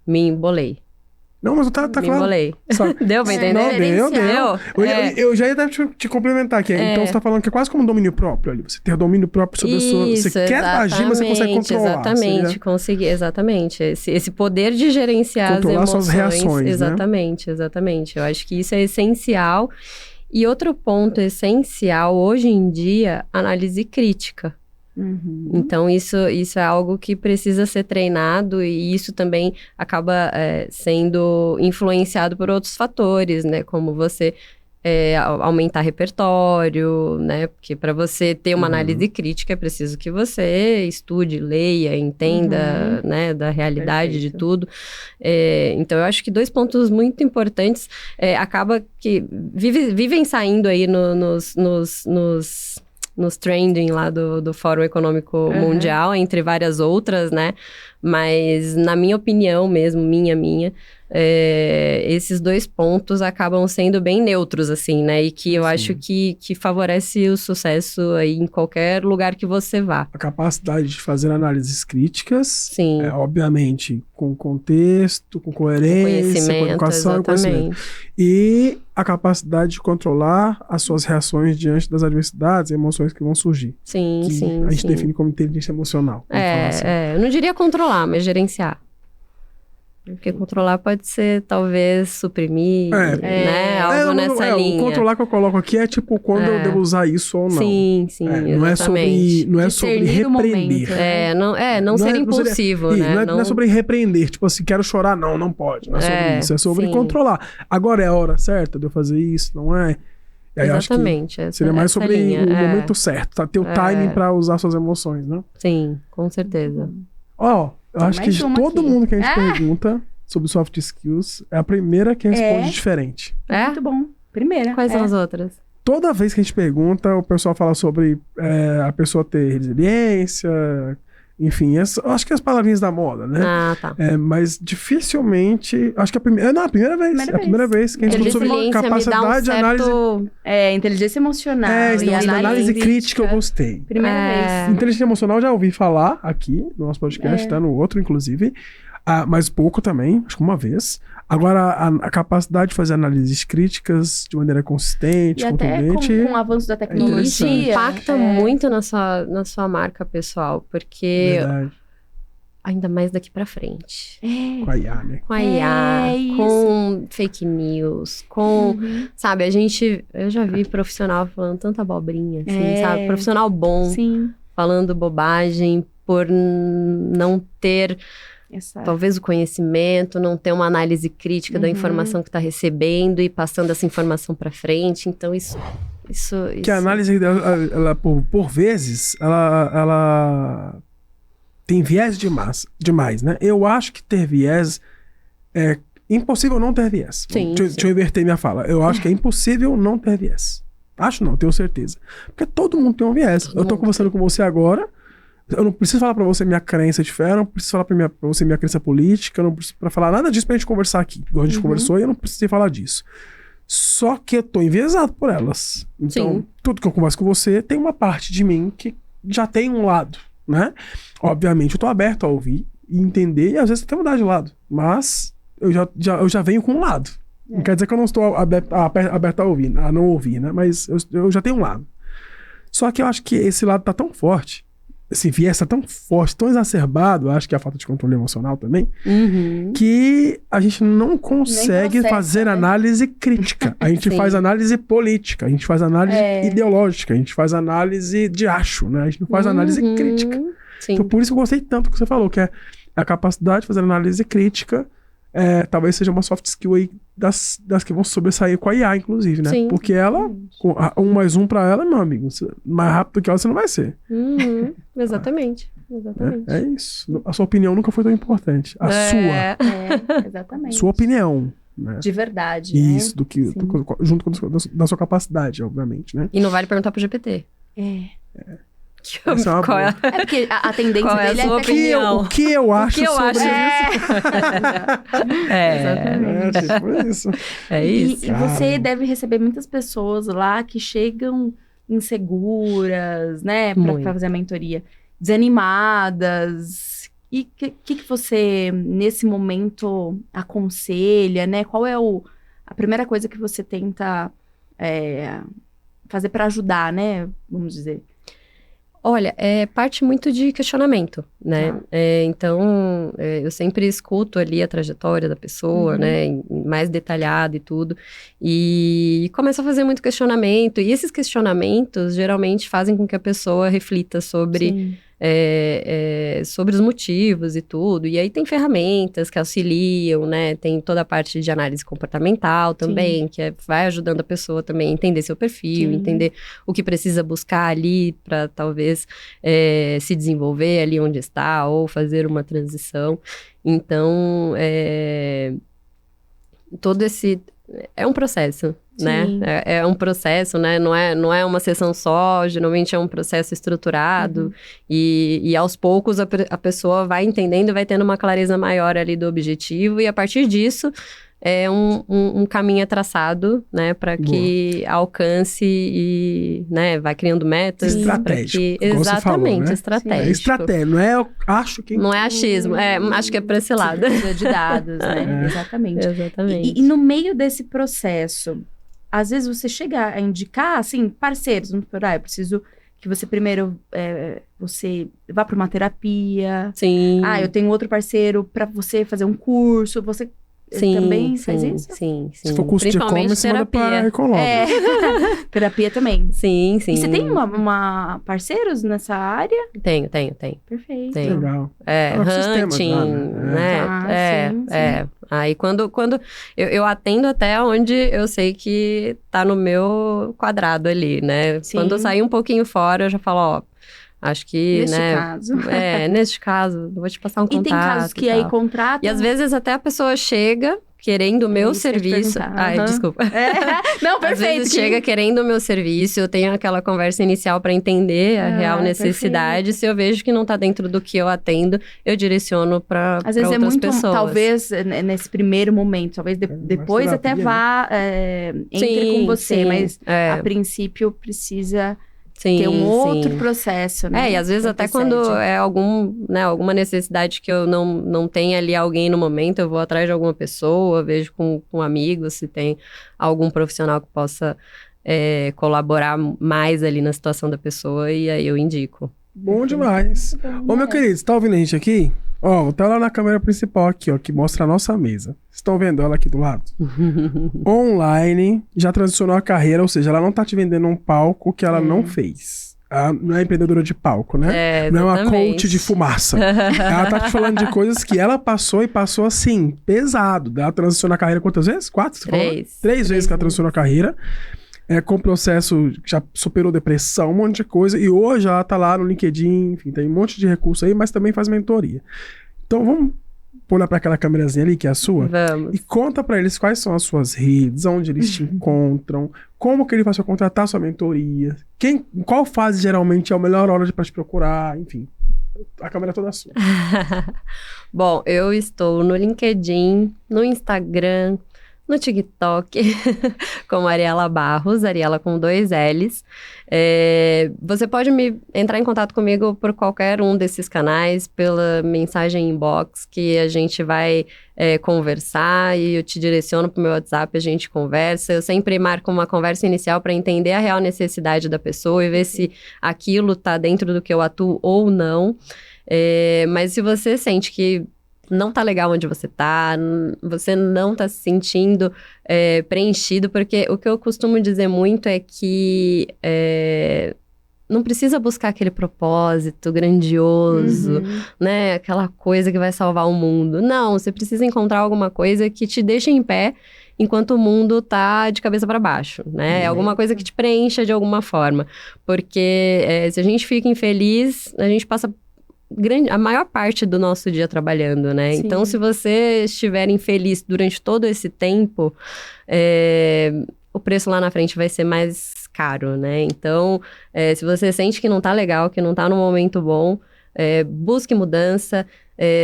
Me embolei. Não, mas tá claro. Embolei. Deu pra entender? Não, deu. Eu já ia te complementar aqui. Então, você tá falando que é quase como um domínio próprio ali. Você ter domínio próprio sobre a sua... Você quer agir, mas você consegue controlar. Exatamente, conseguir. Exatamente. Esse poder de gerenciar controlar as emoções. Suas reações, Exatamente. Eu acho que isso é essencial. E outro ponto essencial, hoje em dia, análise crítica. Então, isso é algo que precisa ser treinado, e isso também acaba sendo influenciado por outros fatores, né? Como você aumentar repertório, né? Porque para você ter uma análise crítica é preciso que você estude, leia, entenda, né? Da realidade de tudo. Então, eu acho que 2 pontos muito importantes acaba que vivem saindo aí nos trending lá do Fórum Econômico Mundial, entre várias outras, né? Mas, na minha opinião mesmo, minha, esses 2 pontos acabam sendo bem neutros, assim, né? E que eu acho que favorece o sucesso aí em qualquer lugar que você vá. A capacidade de fazer análises críticas, Sim. Obviamente, com contexto, com coerência, com educação e conhecimento. E a capacidade de controlar as suas reações diante das adversidades e emoções que vão surgir. Sim. A gente define como inteligência emocional. Eu não diria controlar, mas gerenciar. Porque controlar pode ser, talvez, suprimir, né? Algo nessa linha. O controlar que eu coloco aqui é tipo quando eu devo usar isso ou não. Sim, não é sobre repreender. Não ser impulsivo, né? Não é sobre repreender, tipo assim, quero chorar, não pode. Não é sobre isso, é sobre controlar. Agora é a hora certa de eu fazer isso, não é? Aí exatamente. Acho que seria mais sobre o momento certo, tá? Ter o timing pra usar suas emoções, né? Sim, com certeza. Eu acho que de todo mundo que a gente pergunta sobre soft skills, é a primeira que responde diferente. Muito bom. Primeira. Quais são as outras? Toda vez que a gente pergunta, o pessoal fala sobre a pessoa ter resiliência, Enfim, eu acho que as palavrinhas da moda, né? Ah, tá. Mas dificilmente... Acho que a primeira vez. É a primeira vez que a gente falou sobre Resiliência capacidade de análise... inteligência emocional esse e negócio da análise crítica eu gostei. Primeira vez. Inteligência emocional já ouvi falar aqui no nosso podcast, tá no outro, inclusive. Mas pouco também, acho que uma vez. Agora, a capacidade de fazer análises críticas de maneira consistente, E até contundente... com o avanço da tecnologia. Isso impacta muito na sua marca pessoal, porque Verdade. ainda mais daqui pra frente. Com a IA, né? Com a IA, isso. com fake news, com... Sabe, eu já vi profissional falando tanta abobrinha, assim, sabe? Profissional bom, Sim. falando bobagem por não ter... talvez o conhecimento, não ter uma análise crítica da informação que está recebendo e passando essa informação para frente. Então, isso... Que a análise, ela por vezes, ela tem viés demais, né? Eu acho que ter viés é impossível não ter viés. Sim, Deixa eu inverter minha fala. Eu acho que é impossível não ter viés. Acho não, tenho certeza. Porque todo mundo tem um viés. Eu tô conversando com você agora... Eu não preciso falar pra você minha crença de fé, eu não preciso falar pra você minha crença política, eu não preciso pra falar nada disso pra gente conversar aqui. Igual a gente conversou e eu não precisei falar disso. Só que eu tô enviesado por elas. Então, tudo que eu converso com você tem uma parte de mim que já tem um lado, né? Obviamente, eu tô aberto a ouvir e entender e às vezes até mudar de lado. Mas eu já venho com um lado. Não quer dizer que eu não estou aberto a ouvir, a não ouvir, né? Mas eu já tenho um lado. Só que eu acho que esse lado tá tão forte, esse viés tá tão forte, tão exacerbado, acho que é a falta de controle emocional também, que a gente não consegue fazer análise crítica. A gente faz análise política, a gente faz análise ideológica, a gente faz análise de acho, né? A gente não faz análise crítica. Sim. Então por isso que eu gostei tanto do que você falou, que é a capacidade de fazer análise crítica, talvez seja uma soft skill aí das que vão sobressair com a IA, inclusive, né? Sim. Porque ela, com 1 mais 1 pra ela, meu amigo, mais rápido que ela você não vai ser. Exatamente. É isso. A sua opinião nunca foi tão importante. A Exatamente. sua opinião, né? De verdade, Isso, junto com da sua capacidade, obviamente, né? E não vale perguntar pro GPT. Essa é uma Qual é? boa. Porque a tendência Qual é a dele sua é opinião? O que eu acho sobre Exatamente. tipo isso. É isso. E você deve receber muitas pessoas lá que chegam inseguras, né? Pra fazer a mentoria. Desanimadas. E o que você, nesse momento, aconselha, né? Qual é a primeira coisa que você tenta fazer para ajudar, né? Vamos dizer. Olha, parte muito de questionamento, né? Então, eu sempre escuto ali a trajetória da pessoa, né? Mais detalhada e tudo. E começo a fazer muito questionamento. E esses questionamentos, geralmente, fazem com que a pessoa reflita sobre os motivos e tudo. E aí tem ferramentas que auxiliam, né? Tem toda a parte de análise comportamental também, que vai ajudando a pessoa também a entender seu perfil, entender o que precisa buscar ali para talvez se desenvolver ali onde está ou fazer uma transição. Então, todo esse... É um processo, né? É um processo, né? Não é uma sessão só, geralmente é um processo estruturado e aos poucos a pessoa vai entendendo, vai tendo uma clareza maior ali do objetivo e a partir disso é um caminho traçado, né? Para que alcance e, né? Vai criando metas. Estratégico. Exatamente, falou, né? estratégico. É estratégia, não é eu acho que... Não é achismo, acho que é para esse lado. De dados, né? Exatamente. Exatamente. E no meio desse processo, às vezes você chega a indicar, assim, parceiros, vamos por eu preciso que você primeiro, você vá para uma terapia. Sim. Eu tenho outro parceiro para você fazer um curso, você... também faz isso? Sim. Se for curso de e-commerce, manda pra Ecolog. Terapia também. Sim. E você tem uma parceiros nessa área? Tenho. Perfeito. Tenho. Legal. Hunting, lá, né? Sim. Aí quando eu atendo até onde eu sei que tá no meu quadrado ali, né? Sim. Quando eu sair um pouquinho fora, eu já falo, acho que, neste né? caso. Neste caso, vou te passar um contato. E tem casos que aí contratam... E às vezes até a pessoa chega, querendo o meu isso que eu ia te serviço. perguntar. Ai, Aham. desculpa. Não, Às perfeito. vezes chega querendo o meu serviço, eu tenho aquela conversa inicial para entender a real necessidade. Se eu vejo que não tá dentro do que eu atendo, eu direciono para Às vezes é outras muito, pessoas. talvez, nesse primeiro momento, talvez depois até terapia, vá, entre com você, mas a é. princípio precisa Sim, ter um outro sim. processo, né? E às vezes que até antecede. quando é alguma necessidade que eu não tenho ali alguém no momento, eu vou atrás de alguma pessoa, vejo com um amigo se tem algum profissional que possa colaborar mais ali na situação da pessoa e aí eu indico. Bom demais. Ô, meu querido, você tá ouvindo a gente aqui? Ó, tá lá na câmera principal aqui, ó, que mostra a nossa mesa. Vocês estão vendo ela aqui do lado? Online, já transicionou a carreira, ou seja, ela não tá te vendendo um palco que ela não fez. Ela não é empreendedora de palco, né? Não é uma coach de fumaça. Ela tá te falando de coisas que ela passou e passou assim, pesado. Ela transicionou a carreira quantas vezes? 4? Você falou? 3 vezes que ela transicionou a carreira. Com processo que já superou depressão, um monte de coisa. E hoje ela tá lá no LinkedIn, enfim, tem um monte de recurso aí, mas também faz mentoria. Então vamos olhar para aquela câmerazinha ali, que é a sua. Vamos. E conta para eles quais são as suas redes, onde eles te encontram, como que ele faz para contratar sua mentoria, em qual fase geralmente é a melhor hora para te procurar, enfim. A câmera é toda sua. Bom, eu estou no LinkedIn, no Instagram, no TikTok, como Ariela Barros, Ariela com 2 L's. Você pode entrar em contato comigo por qualquer um desses canais, pela mensagem inbox, que a gente vai conversar e eu te direciono para o meu WhatsApp, a gente conversa. Eu sempre marco uma conversa inicial para entender a real necessidade da pessoa e ver se aquilo está dentro do que eu atuo ou não. Mas se você sente que não tá legal onde você tá, você não tá se sentindo preenchido, porque o que eu costumo dizer muito é que não precisa buscar aquele propósito grandioso, né? Aquela coisa que vai salvar o mundo. Não, você precisa encontrar alguma coisa que te deixe em pé enquanto o mundo tá de cabeça para baixo, né? Alguma coisa que te preencha de alguma forma. Porque se a gente fica infeliz, a gente passa a maior parte do nosso dia trabalhando, né? Sim. Então, se você estiver infeliz durante todo esse tempo, o preço lá na frente vai ser mais caro, né? Então, se você sente que não tá legal, que não tá no momento bom, busque mudança.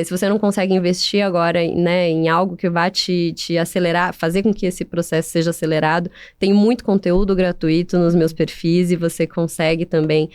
Se você não consegue investir agora, né, em algo que vai te acelerar, fazer com que esse processo seja acelerado, tem muito conteúdo gratuito nos meus perfis e você consegue também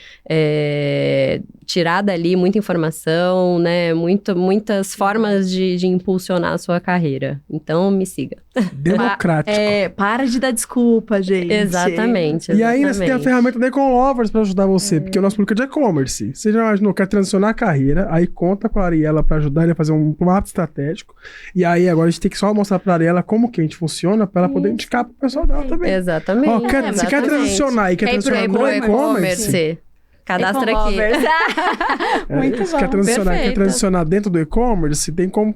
tirar dali muita informação, né, muitas formas de impulsionar a sua carreira. Então, me siga. Democrático. Para de dar desculpa, gente. Exatamente. E ainda você tem a ferramenta da Econ Lovers para ajudar você, porque o nosso público é de e-commerce. Você já imaginou, quer transicionar a carreira, aí conta com a Ariela para ajudar ele a fazer um mapa estratégico. E aí agora a gente tem que só mostrar para a Ariela como que a gente funciona para ela poder indicar pro pessoal dela também. Exatamente. Ó, você quer transicionar e quer transicionar com o e-commerce? Cadastra aqui. Muito Você quer transicionar dentro do e-commerce,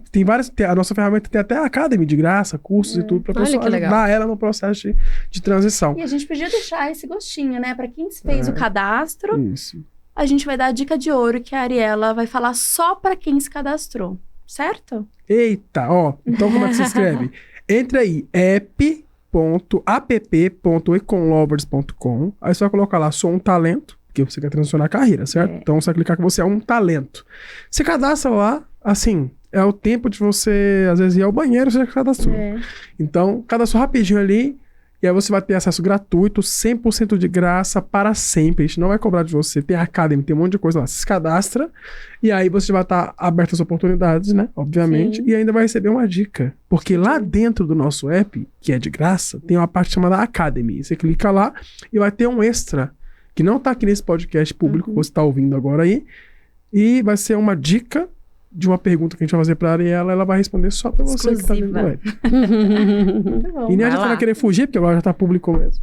tem várias. A nossa ferramenta tem até a Academy de graça, cursos e tudo, para pessoa ajudar ela no processo de transição. E a gente podia deixar esse gostinho, né? Para quem fez o cadastro, Isso. a gente vai dar a dica de ouro que a Ariela vai falar só para quem se cadastrou, certo? Eita, ó. Então como é que se escreve? Entre aí, app.econlovers.com. Aí você vai colocar lá, sou um talento, porque você quer transicionar a carreira, certo? Então você vai clicar que você é um talento. Você cadastra lá, assim, é o tempo de você, às vezes, ir ao banheiro, você já cadastrou. Então, cadastrou rapidinho ali, e aí você vai ter acesso gratuito, 100% de graça, para sempre. A gente não vai cobrar de você, tem a Academy, tem um monte de coisa lá. Você se cadastra, e aí você vai estar aberto às oportunidades, né? Obviamente, e ainda vai receber uma dica. Porque lá dentro do nosso app, que é de graça, tem uma parte chamada Academy. Você clica lá, e vai ter um extra, que não tá aqui nesse podcast público que você tá ouvindo agora aí, e vai ser uma dica de uma pergunta que a gente vai fazer pra Ariela, ela vai responder só pra você que tá dentro do app. Muito bom. E nem a gente vai querer fugir, porque agora já tá público mesmo.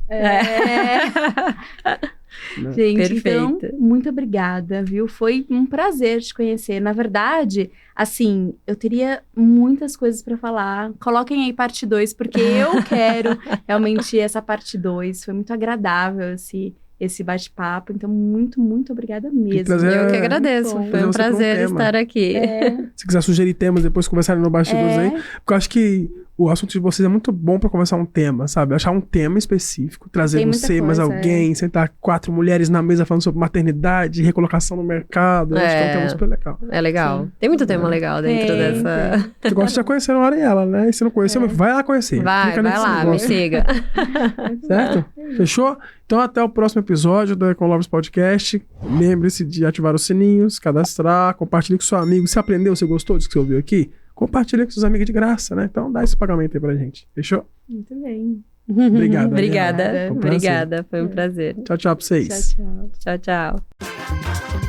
Gente, Perfeito. então, muito obrigada, viu? Foi um prazer te conhecer. Na verdade, assim, eu teria muitas coisas pra falar. Coloquem aí parte 2, porque eu quero realmente essa parte 2. Foi muito agradável esse bate-papo. Então, muito, muito obrigada mesmo. trazer- Eu que agradeço. Muito bom. Foi um Trazer você pra um prazer tema. estar aqui. Se quiser sugerir temas, depois conversarem no bastidores aí. Porque eu acho que o assunto de vocês é muito bom pra conversar um tema, sabe? Achar um tema específico, trazer Tem muita você, mais coisa, alguém, sentar 4 mulheres na mesa falando sobre maternidade, recolocação no mercado. Eu acho que é um tema super legal. É legal. Sim. Tem muito tema legal dentro Tem, dessa. Você gosta de já conhecer a Ariela, né? E se não conheceu, vai lá conhecer. Vai Clica nesse lá, me negócio. siga. Certo? Fechou? Então até o próximo episódio do Ecolovers Podcast. Lembre-se de ativar os sininhos, cadastrar, compartilhe com seu amigo. Se aprendeu, se gostou disso que você ouviu aqui, compartilhe com seus amigos de graça, né? Então dá esse pagamento aí pra gente. Fechou? Muito bem. Obrigado, Obrigada. Ariela. Foi um prazer. Obrigada. Foi um prazer. Tchau, tchau pra vocês. Tchau, tchau. Tchau, tchau.